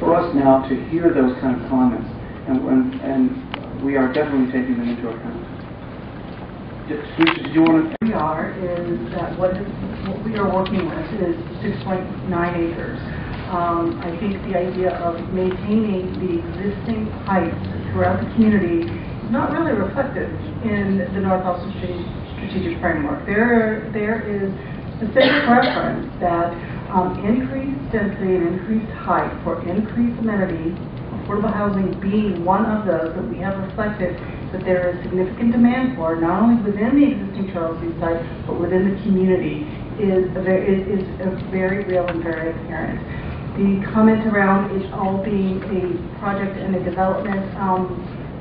for us now to hear those kind of comments. And we are definitely taking them into account. Did you want to? We are is that what we are working with is 6.9 acres. I think the idea of maintaining the existing heights throughout the community is not really reflected in the North Austin Strategic Framework. There is specific preference that increased density and increased height for increased amenity, affordable housing being one of those that we have reflected that there is significant demand for, not only within the existing Charlesview site, but within the community, is a very real and very apparent. The comment around it all being a project and a development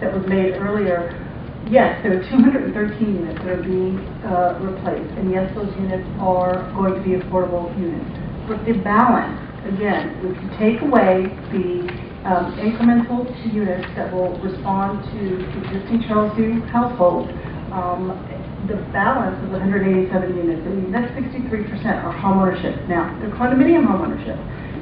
that was made earlier, yes, there are 213 units that are being replaced, and yes, those units are going to be affordable units. But the balance, again, if you take away the incremental units that will respond to existing Charlesview households, the balance of 187 units, I mean, that's 63% are homeownership. Now, they're condominium homeownership.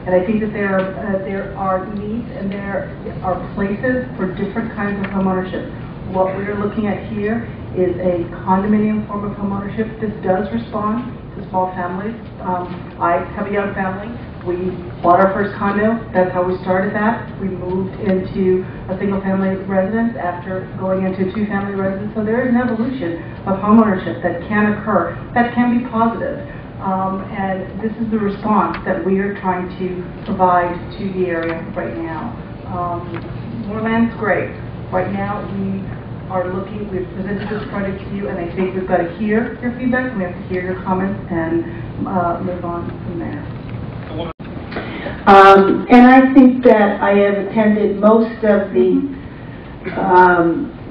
And I think that there are needs and there are places for different kinds of homeownership. What we're looking at here is a condominium form of homeownership. This does respond to small families. I have a young family. We bought our first condo. That's how we started that. We moved into a single-family residence after going into a two-family residence. So there is an evolution of homeownership that can occur, that can be positive. And this is the response that we are trying to provide to the area right now. More land's great. Right now we are looking, we've presented this project to you, and I think we've got to hear your feedback, and we have to hear your comments and move on from there. And I think that I have attended most of the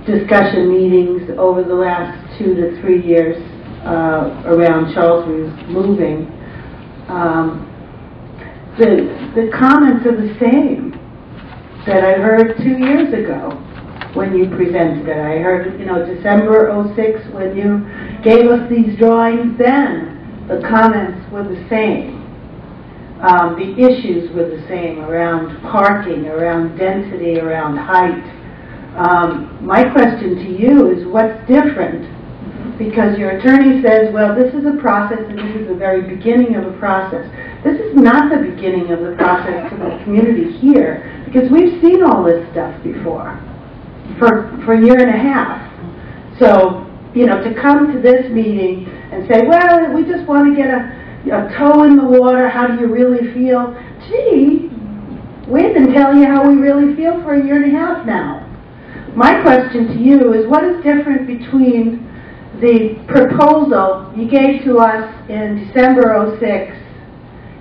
discussion meetings over the last 2 to 3 years around Charlesview moving, the comments are the same that I heard 2 years ago when you presented it. I heard, you know, December '06 when you gave us these drawings then, the comments were the same. The issues were the same around parking, around density, around height. My question to you is what's different? Because your attorney says, well, this is a process and this is the very beginning of a process. This is not the beginning of the process for the community here, because we've seen all this stuff before for a year and a half. So, you know, to come to this meeting and say, well, we just want to get a toe in the water, how do you really feel? Gee, we've been telling you how we really feel for a year and a half now. My question to you is what is different between the proposal you gave to us in December '06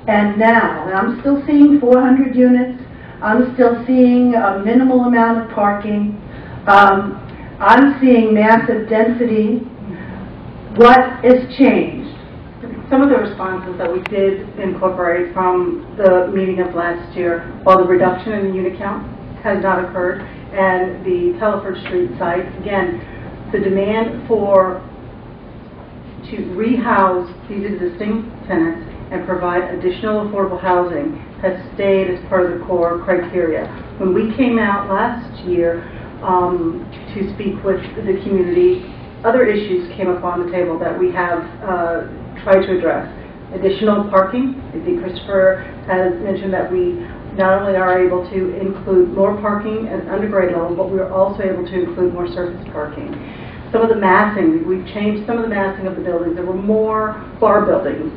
and now? And I'm still seeing 400 units. I'm still seeing a minimal amount of parking. I'm seeing massive density. What has changed? Some of the responses that we did incorporate from the meeting of last year, while the reduction in the unit count has not occurred, and the Telford Street site, again, the demand to rehouse these existing tenants and provide additional affordable housing has stayed as part of the core criteria. When we came out last year to speak with the community, other issues came up on the table that we have tried to address. Additional parking. I think Christopher has mentioned that we not only are able to include more parking at undergrade level, but we are also able to include more surface parking. Some of the massing, we've changed some of the massing of the buildings. There were more bar buildings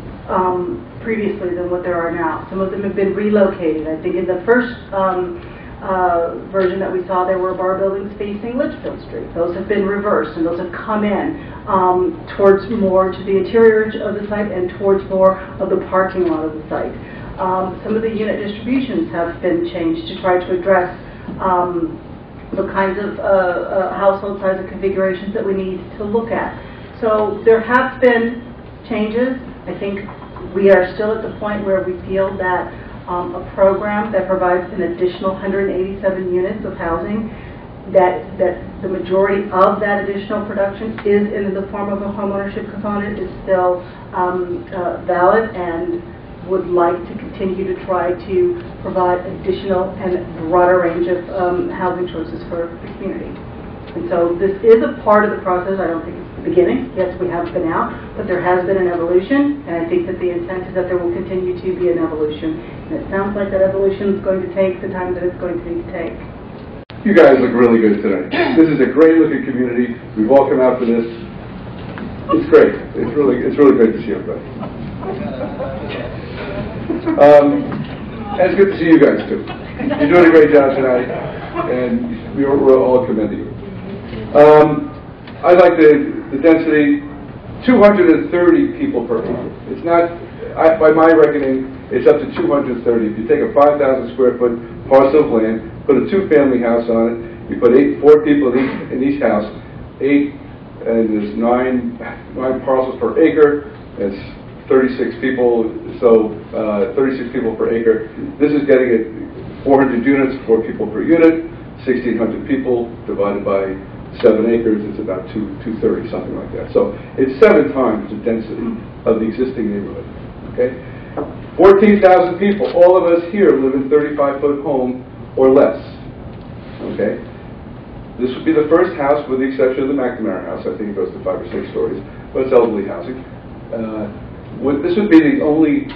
previously than what there are now. Some of them have been relocated. I think in the first version that we saw, there were bar buildings facing Litchfield Street. Those have been reversed, and those have come in towards more to the interior of the site and towards more of the parking lot of the site. Some of the unit distributions have been changed to try to address the kinds of household size and configurations that we need to look at. So there have been changes. I think we are still at the point where we feel that a program that provides an additional 187 units of housing, that the majority of that additional production is in the form of a homeownership component, is still valid, and would like to continue to try to provide additional and broader range of housing choices for the community. And so this is a part of the process. I don't think it's the beginning. Yes, we have been out, but there has been an evolution, and I think that the intent is that there will continue to be an evolution. And it sounds like that evolution is going to take the time that it's going to need to take. You guys look really good tonight. This is a great looking community. We've all come out for this. It's great. It's really great to see everybody. And it's good to see you guys too. You're doing a great job tonight, and we're all commending you. I like the density, 230 people per acre. It's not, by my reckoning, it's up to 230. If you take a 5,000 square foot parcel of land, put a two-family house on it, you put 4 people in each house, 8, and there's 9 parcels per acre. It's 36 people, so 36 people per acre. This is getting it 400 units, 4 people per unit, 1,600 people divided by 7 acres. It's about 230, something like that. So it's 7 times the density of the existing neighborhood. Okay, 14,000 people. All of us here live in 35-foot home or less. Okay, this would be the first house, with the exception of the McNamara house. I think it goes to 5 or 6 stories, but it's elderly housing. This would be the only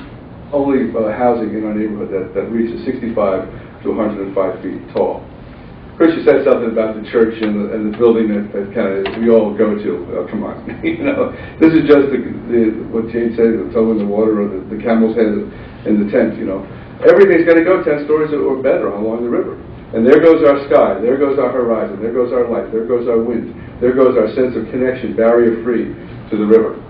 housing in our neighborhood that reaches 65 to 105 feet tall. Chris, you said something about the church and the building that kind of we all go to. Oh, come on, you know, this is just what Jane said, the toe in the water, or the camel's head in the tent. You know, everything's going to go 10 stories or better along the river. And there goes our sky, there goes our horizon, there goes our light, there goes our wind, there goes our sense of connection, barrier-free to the river.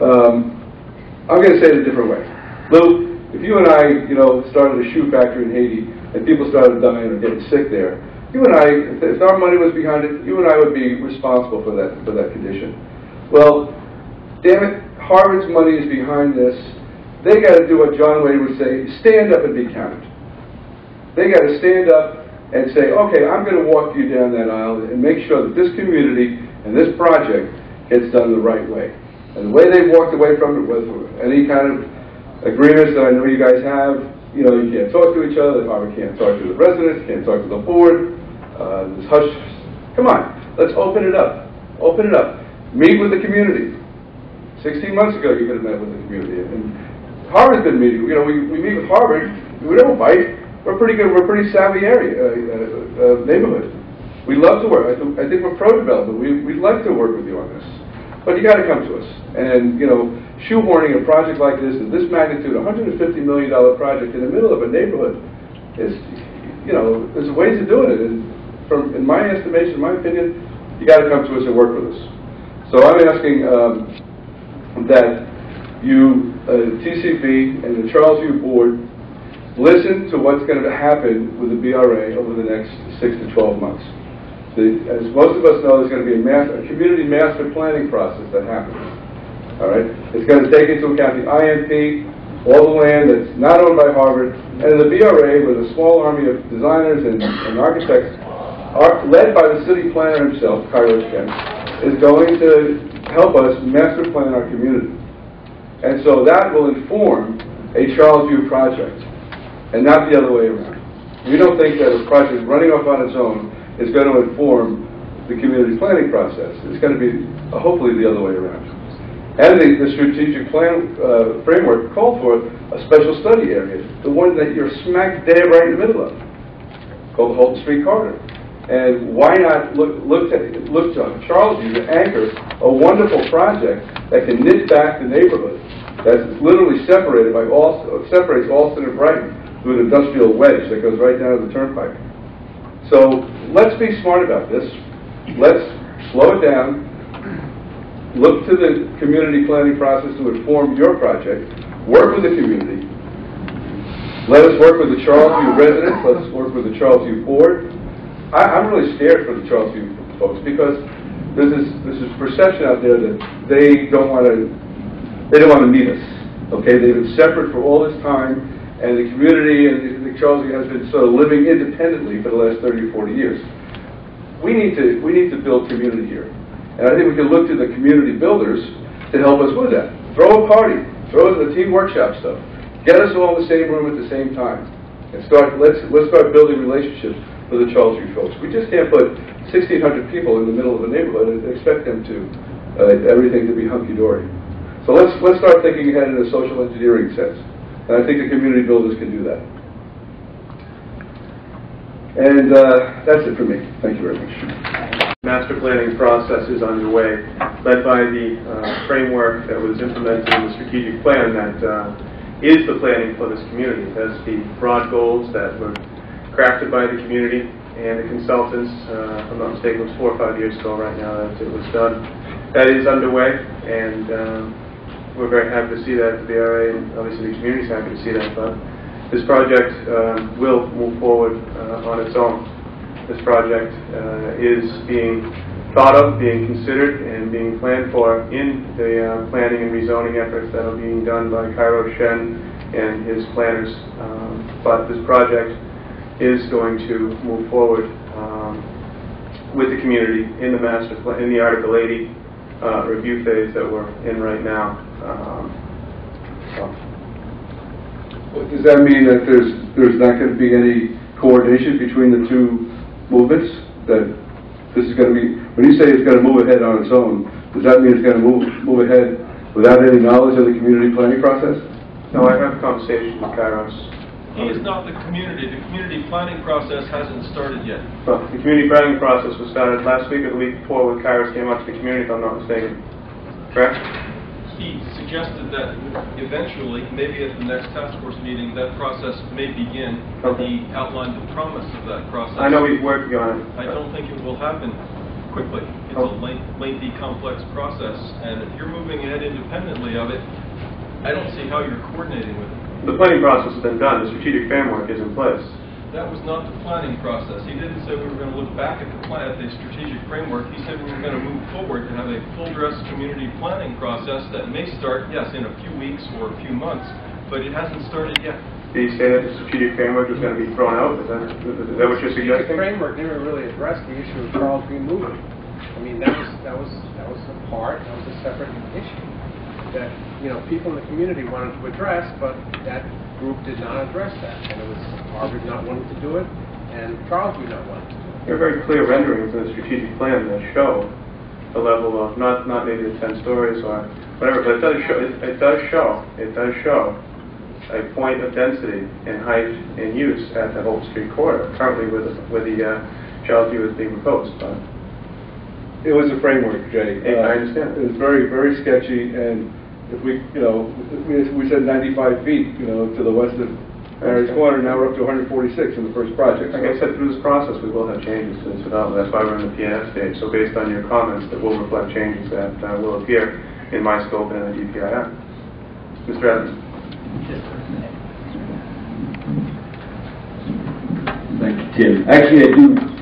I'm going to say it a different way. Lou, if you and I, you know, started a shoe factory in Haiti and people started dying or getting sick there, you and I, if our money was behind it, you and I would be responsible for that condition. Well, damn it, Harvard's money is behind this. They got to do what John Wayne would say, stand up and be counted. They got to stand up and say, okay, I'm going to walk you down that aisle and make sure that this community and this project gets done the right way. And the way they walked away from it was any kind of agreements that I know you guys have. You know, you can't talk to each other, the Harvard can't talk to the residents, can't talk to the board. This hush. Come on, let's open it up. Open it up. Meet with the community. 16 months ago, you could have met with the community. And Harvard's been meeting. You know, we meet with Harvard. We don't bite. We're pretty good. We're a pretty savvy area neighborhood. We love to work. I think we're pro-development. We'd like to work with you on this. But you got to come to us. And you know, shoehorning a project like this of this magnitude, $150 million project in the middle of a neighborhood, is, you know, there's ways of doing it. And in my estimation, in my opinion, you got to come to us and work with us. So I'm asking that you, TCP and the Charlesview board, listen to what's going to happen with the BRA over the next 6 to 12 months. As most of us know, there's going to be a community master planning process that happens. All right? It's going to take into account the IMP, all the land that's not owned by Harvard, and the BRA, with a small army of designers and architects, led by the city planner himself, Kairos Ken, is going to help us master plan our community. And so that will inform a Charlesview project, and not the other way around. We don't think that a project running off on its own is going to inform the community planning process. It's going to be hopefully the other way around. And the strategic plan framework called for a special study area, the one that you're smack dab right in the middle of, called the Holton Street Corridor. And why not look to Charlesview to anchor a wonderful project that can knit back the neighborhood, that's literally separated by separates Alston and Brighton through an industrial wedge that goes right down to the turnpike. So let's be smart about this. Let's slow it down. Look to the community planning process to inform your project. Work with the community. Let us work with the Charlesview residents. Let us work with the Charlesview board. I'm really scared for the Charlesview folks because there's this perception out there that they don't want to meet us. Okay, they've been separate for all this time, and the community and the Charlesview has been sort of living independently for the last 30 or 40 years. We need to build community here, and I think we can look to the community builders to help us with that. Throw a party, throw the team workshop stuff, get us all in the same room at the same time, and let's start building relationships with the Charlesview folks. We just can't put 1,600 people in the middle of a neighborhood and expect them to everything to be hunky-dory. So let's start thinking ahead in a social engineering sense. And I think the community builders can do that. And that's it for me. Thank you very much. Master planning process is underway, led by the framework that was implemented in the strategic plan that is the planning for this community. It has the broad goals that were crafted by the community and the consultants. If I'm not mistaken, it was 4 or 5 years ago right now that it was done. That is underway, and we're very happy to see that at the BRA, and obviously the community is happy to see that. But this project will move forward on its own. This project is being thought of, being considered, and being planned for in the planning and rezoning efforts that are being done by Kairos Shen and his planners. But this project is going to move forward with the community in the master plan, in the Article 80 review phase that we're in right now. Well, does that mean that there's not going to be any coordination between the two movements? That this is going to be, when you say it's going to move ahead on its own, does that mean it's going to move ahead without any knowledge of the community planning process? No, I have a conversation with Kairos. He is not the community. The community planning process hasn't started yet. Well, the community planning process was started last week or the week before when Kairos came out to the community, if I'm not mistaken. Correct? He suggested that eventually, maybe at the next task force meeting, that process may begin. Okay. He outlined the promise of that process. I know he's working on it. I don't think it will happen quickly. It's a lengthy, complex process, and if you're moving ahead independently of it, I don't see how you're coordinating with it. The planning process has been done. The strategic framework is in place. That was not the planning process. He didn't say we were going to look back at the plan, at the strategic framework. He said we were going to move forward to have a full-dress community planning process that may start, yes, in a few weeks or a few months, but it hasn't started yet. Did he say that the strategic framework was going to be thrown out? Is that what you're suggesting? The framework never really addressed the issue of Charlesview moving. I mean, that was a separate issue that, you know, people in the community wanted to address, but that group did not address that. And it was Harvard not wanting to do it, and Charlesview not wanting to do it. There are very clear renderings in the strategic plan that show the level of, not maybe the 10 stories or whatever, but it does show a point of density in height and use at the Hope Street corridor, currently where the Charlesview is being proposed. But it was a framework, Jay. I understand. It was very, very sketchy, and if we, you know, we said 95 feet, you know, to the west of Mary's Corner, now we're up to 146 in the first project. Like I said, through this process, we will have changes to this development. That's why we're in the PNF stage. So based on your comments, that will reflect changes that will appear in my scope and in the DPIF. Mr. Evans. Thank you, Tim. Actually,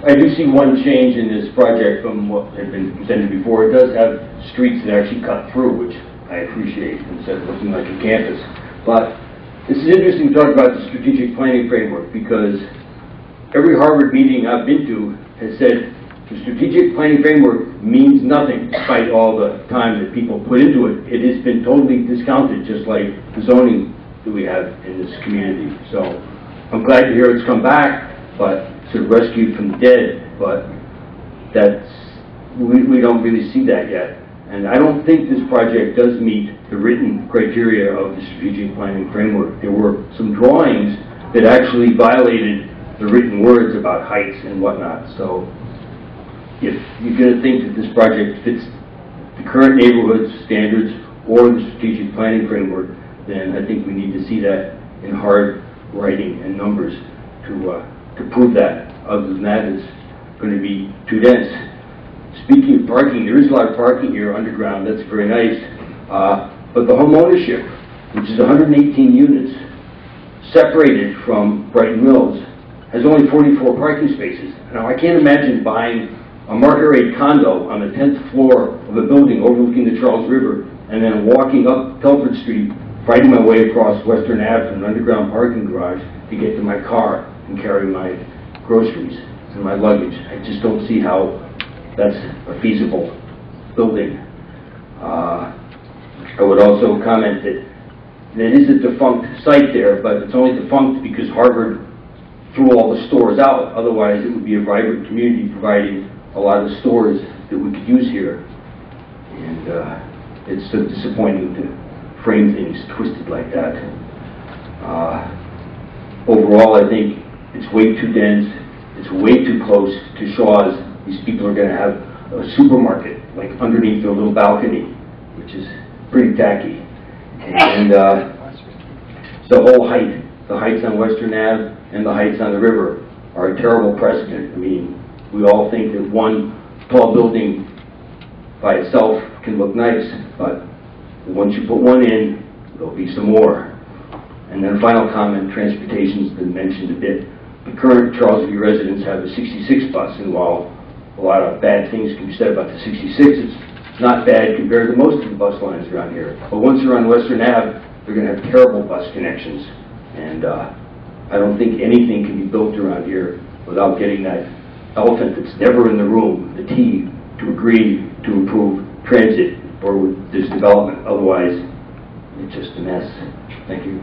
I do see one change in this project from what had been presented before. It does have streets that actually cut through, which I appreciate, instead of looking like a campus. But this is interesting to talk about the strategic planning framework, because every Harvard meeting I've been to has said the strategic planning framework means nothing, despite all the time that people put into it. It has been totally discounted, just like the zoning that we have in this community. So I'm glad to hear it's come back, but sort of rescued from the dead. But we don't really see that yet. And I don't think this project does meet the written criteria of the strategic planning framework. There were some drawings that actually violated the written words about heights and whatnot. So if you're going to think that this project fits the current neighborhood standards or the strategic planning framework, then I think we need to see that in hard writing and numbers to prove that. Other than that, it's going to be too dense. Speaking of parking, there is a lot of parking here underground. That's very nice. But the home ownership, which is 118 units, separated from Brighton Mills, has only 44 parking spaces. Now, I can't imagine buying a market rate condo on the 10th floor of a building overlooking the Charles River and then walking up Telford Street, fighting my way across Western Ave from an underground parking garage to get to my car and carry my groceries and my luggage. I just don't see how that's a feasible building. I would also comment that it is a defunct site there, but it's only defunct because Harvard threw all the stores out. Otherwise, it would be a vibrant community providing a lot of stores that we could use here. And it's so disappointing to frame things twisted like that. Overall, I think it's way too dense. It's way too close to Shaw's. These people are going to have a supermarket like underneath their little balcony, which is pretty tacky. And the whole height, the heights on Western Ave and the heights on the river are a terrible precedent. I mean, we all think that one tall building by itself can look nice, but once you put one in, there'll be some more. And then final comment, transportation's been mentioned a bit. The current Charlesview residents have a 66 bus, and while a lot of bad things can be said about the 66, it's not bad compared to most of the bus lines around here. But once they're on Western Ave, they're going to have terrible bus connections. And I don't think anything can be built around here without getting that elephant that's never in the room, the T, to agree to improve transit or with this development. Otherwise, it's just a mess. Thank you.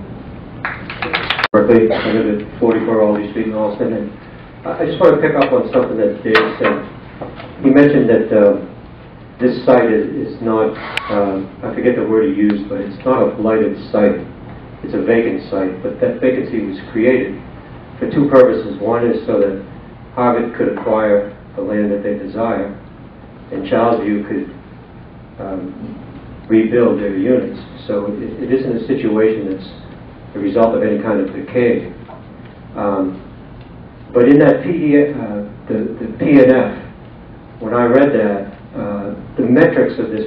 Berkeley, I live at 44 Aldie Street in Alston, and I just want to pick up on something that Dave said. He mentioned that this site is not, I forget the word he used, but it's not a blighted site. It's a vacant site, but that vacancy was created for two purposes. One is so that Harvard could acquire the land that they desire, and Charlesview could rebuild their units. So it isn't a situation that's the result of any kind of decay. But in that the PNF, when I read that, the metrics of this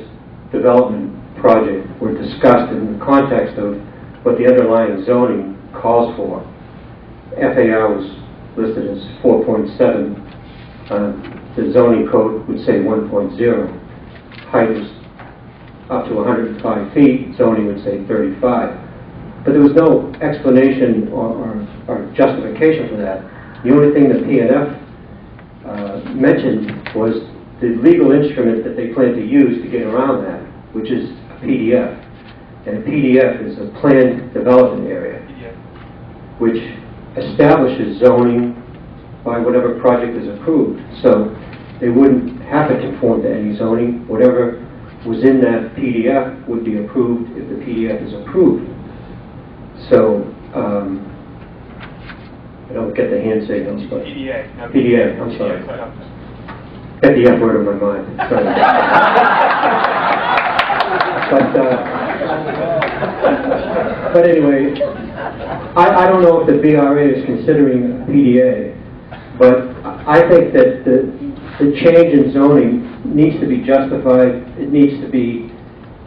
development project were discussed in the context of what the underlying zoning calls for. FAR was listed as 4.7. The zoning code would say 1.0. Height is up to 105 feet, zoning would say 35. But there was no explanation or justification for that. The only thing that PNF mentioned was the legal instrument that they plan to use to get around that, which is a PDF. And a PDF is a planned development area, which establishes zoning by whatever project is approved. So they wouldn't have to conform to any zoning. Whatever was in that PDF would be approved if the PDF is approved. So, I don't get the hand signals, but... PDA. PDA, I'm sorry. Get the F word of my mind. Sorry. But anyway, I don't know if the BRA is considering a PDA, but I think that the change in zoning needs to be justified. It needs to be,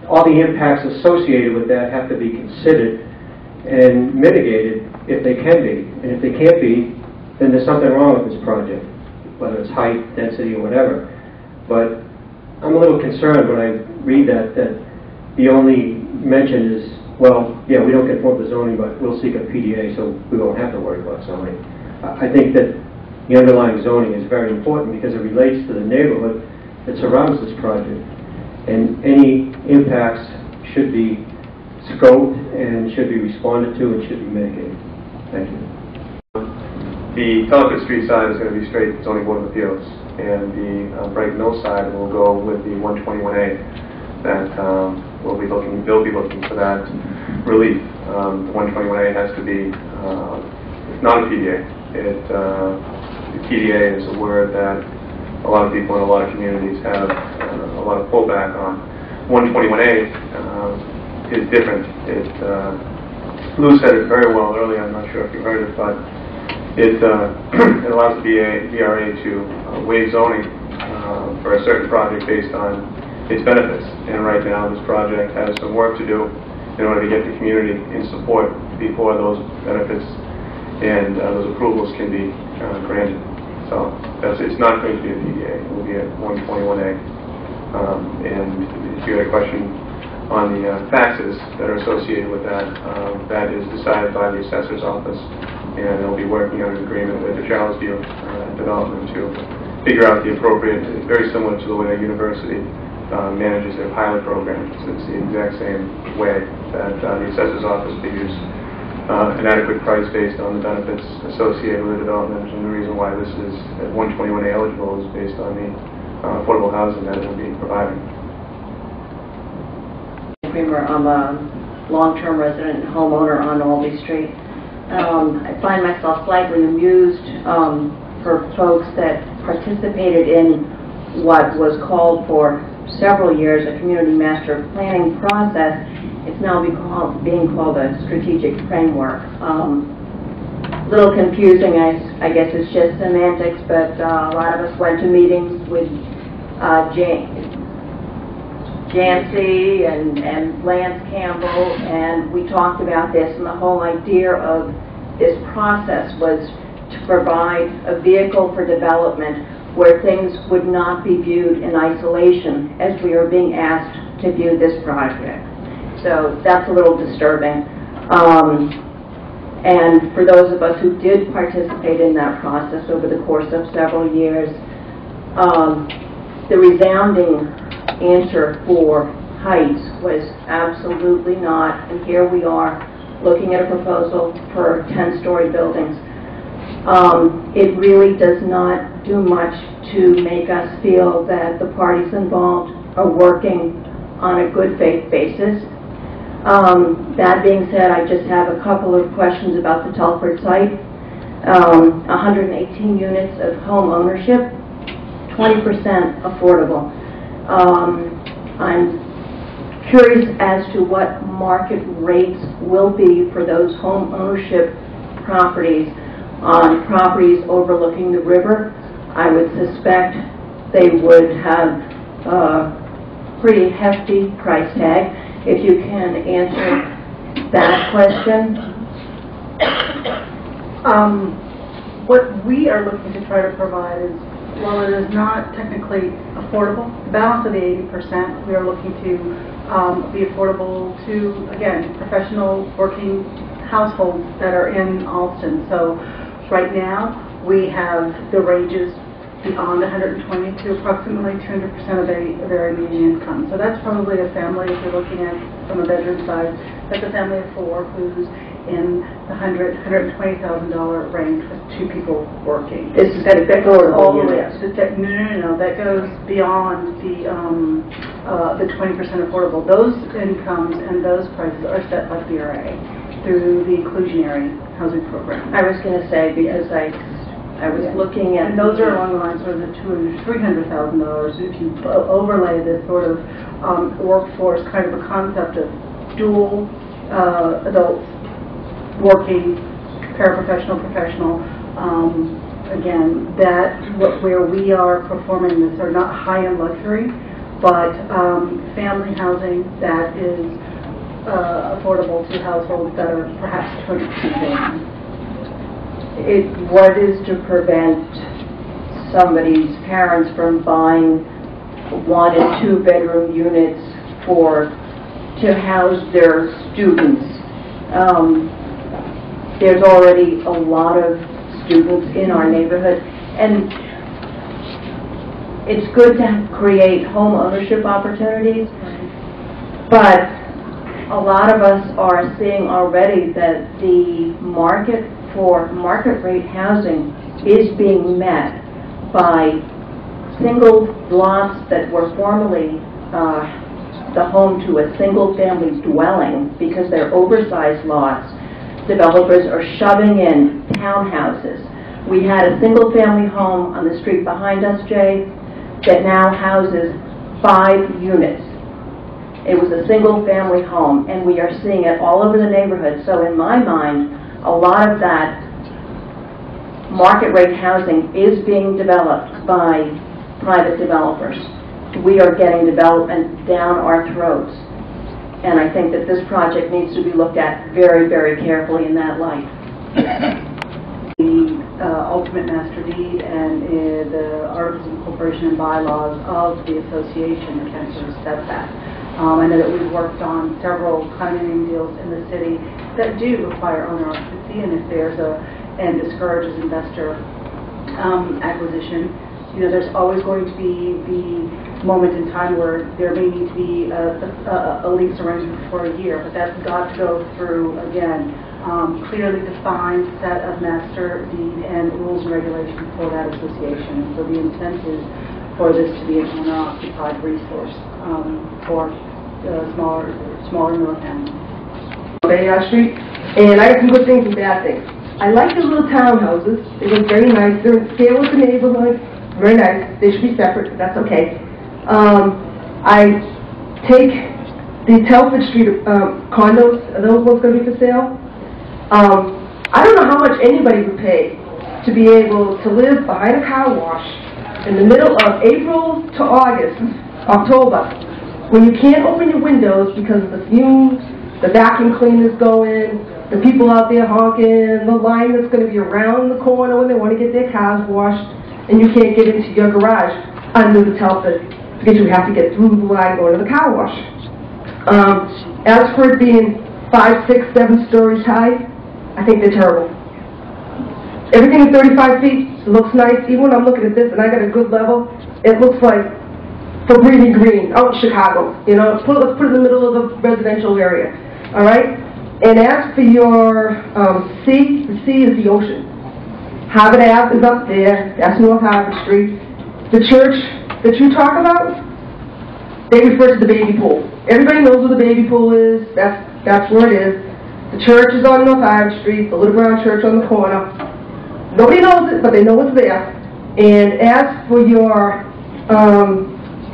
all the impacts associated with that have to be considered and mitigated if they can be. And if they can't be, then there's something wrong with this project, whether it's height, density, or whatever. But I'm a little concerned when I read that the only mention is, well, yeah, we don't conform to zoning, but we'll seek a PDA, so we won't have to worry about zoning. I think that the underlying zoning is very important because it relates to the neighborhood that surrounds this project. And any impacts should be scoped and should be responded to and should be mitigated. Thank you. The Telford Street side is going to be straight zoning board of appeals, and the Bright Mill side will go with the 121A. That they'll be looking for that relief. The 121A has to be not a PDA. The PDA is a word that a lot of people in a lot of communities have a lot of pullback on. 121A is different. Lou said it very well earlier. I'm not sure if you heard it, but it allows the BRA to waive zoning for a certain project based on its benefits. And right now, this project has some work to do in order to get the community in support before those benefits and those approvals can be granted. So it's not going to be a PDA. It will be a 121A. And if you had a question on the taxes that are associated with that, that is decided by the assessor's office, and they'll be working on an agreement with the Charlesview development to figure out the appropriate, very similar to the way a university manages their pilot program. So it's the exact same way that the assessor's office figures an adequate price based on the benefits associated with the development, and the reason why this is at 121A eligible is based on the affordable housing that it will be providing. I'm a long-term resident and homeowner on Albee Street. I find myself slightly amused for folks that participated in what was called for several years a community master planning process. It's now being called a strategic framework. A little confusing, I guess it's just semantics, but a lot of us went to meetings with Jancy and Lance Campbell, and we talked about this, and the whole idea of this process was to provide a vehicle for development where things would not be viewed in isolation as we are being asked to view this project. So that's a little disturbing. And for those of us who did participate in that process over the course of several years, the resounding answer for heights was absolutely not, and here we are looking at a proposal for 10-story buildings. It really does not do much to make us feel that the parties involved are working on a good faith basis. That being said, I just have a couple of questions about the Telford site. 118 units of home ownership, 20% affordable. I'm curious as to what market rates will be for those home ownership properties on properties overlooking the river. I would suspect they would have a pretty hefty price tag. If you can answer that question. what we are looking to try to provide is, while it is not technically affordable, the balance of the 80%, we are looking to be affordable to, again, professional working households that are in Alston. So right now, we have the ranges beyond 120 to approximately 200% of their median income. So that's probably a family, if you're looking at from a bedroom size, that's a family of 4 who's in the $120,000 range with 2 people working. That goes all the way up. No. That goes beyond the 20% affordable. Those incomes and those prices are set by BRA through the inclusionary housing program. I was going to say, because I was looking at... And those are along the lines of the $200,000 to $300,000. If you overlay this sort of workforce kind of a concept of dual adults working, paraprofessional, professional, again, that where we are performing this are not high-end luxury, but family housing that is affordable to households that are perhaps 20% in. What is to prevent somebody's parents from buying 1 and 2 bedroom units to house their students? There's already a lot of students in our neighborhood, and it's good to create home ownership opportunities, but a lot of us are seeing already that the market for market rate housing is being met by single lots that were formerly the home to a single family dwelling because they're oversized lots. Developers are shoving in townhouses. We had a single family home on the street behind us, Jay, that now houses 5 units. It was a single family home, and we are seeing it all over the neighborhood. So in my mind, a lot of that market rate housing is being developed by private developers. We are getting development down our throats. And I think that this project needs to be looked at very, very carefully in that light. The ultimate master deed and the articles of incorporation and bylaws of the association can sort of set that. I know that we've worked on several condominium deals in the city that do require owner occupancy, and if there's and discourages investor acquisition, there's always going to be the moment in time where there may need to be a lease arrangement for a year, but that's got to go through, again, clearly defined set of master deed and rules and regulations for that association. So the intent is for this to be an owner-occupied resource for smaller newer families. Bay Street, and I got some good things and bad things. I like the little townhouses. They look very nice. They're in scale with the neighborhood. Very nice. They should be separate, but that's okay. I take the Telford Street condos. Are those ones going to be for sale? I don't know how much anybody would pay to be able to live behind a car wash in the middle of April to October, when you can't open your windows because of the fumes, the vacuum cleaners go in, the people out there honking, the line that's going to be around the corner when they want to get their cars washed, and you can't get into your garage under the Telford because you have to get through the line going to the car wash. As for it being 5, 6, 7 stories high, I think they're terrible. Everything is 35 feet. It looks nice. Even when I'm looking at this and I got a good level, it looks like for breathing green out in Chicago. Let's put it in the middle of the residential area. All right? And as for your sea, the sea is the ocean. Harvard Ave is up there. That's North Harvard Street. The church that you talk about, they refer to the baby pool. Everybody knows where the baby pool is. That's where it is. The church is on North Harvard Street, the little brown church on the corner. Nobody knows it, but they know it's there. And as for your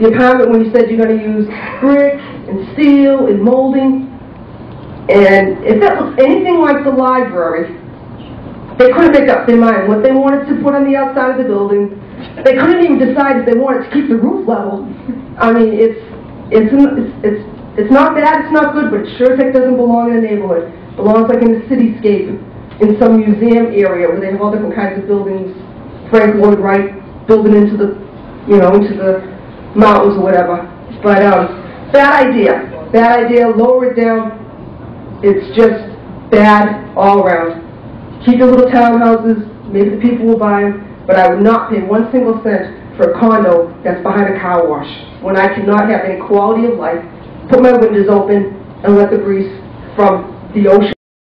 the apartment, when you said you're going to use brick and steel and molding, and if that looks anything like the library, they couldn't make up their mind what they wanted to put on the outside of the building. They couldn't even decide if they wanted to keep the roof level. I mean, it's not bad, it's not good, but it sure as heck doesn't belong in the neighborhood. It belongs like in the cityscape in some museum area where they have all different kinds of buildings, Frank Lloyd Wright building into the, into the mountains or whatever. But bad idea, lower it down. It's just bad all around. Keep the little townhouses, maybe the people will buy them, but I would not pay 1 single cent for a condo that's behind a car wash, when I cannot have any quality of life, put my windows open, and let the breeze from the ocean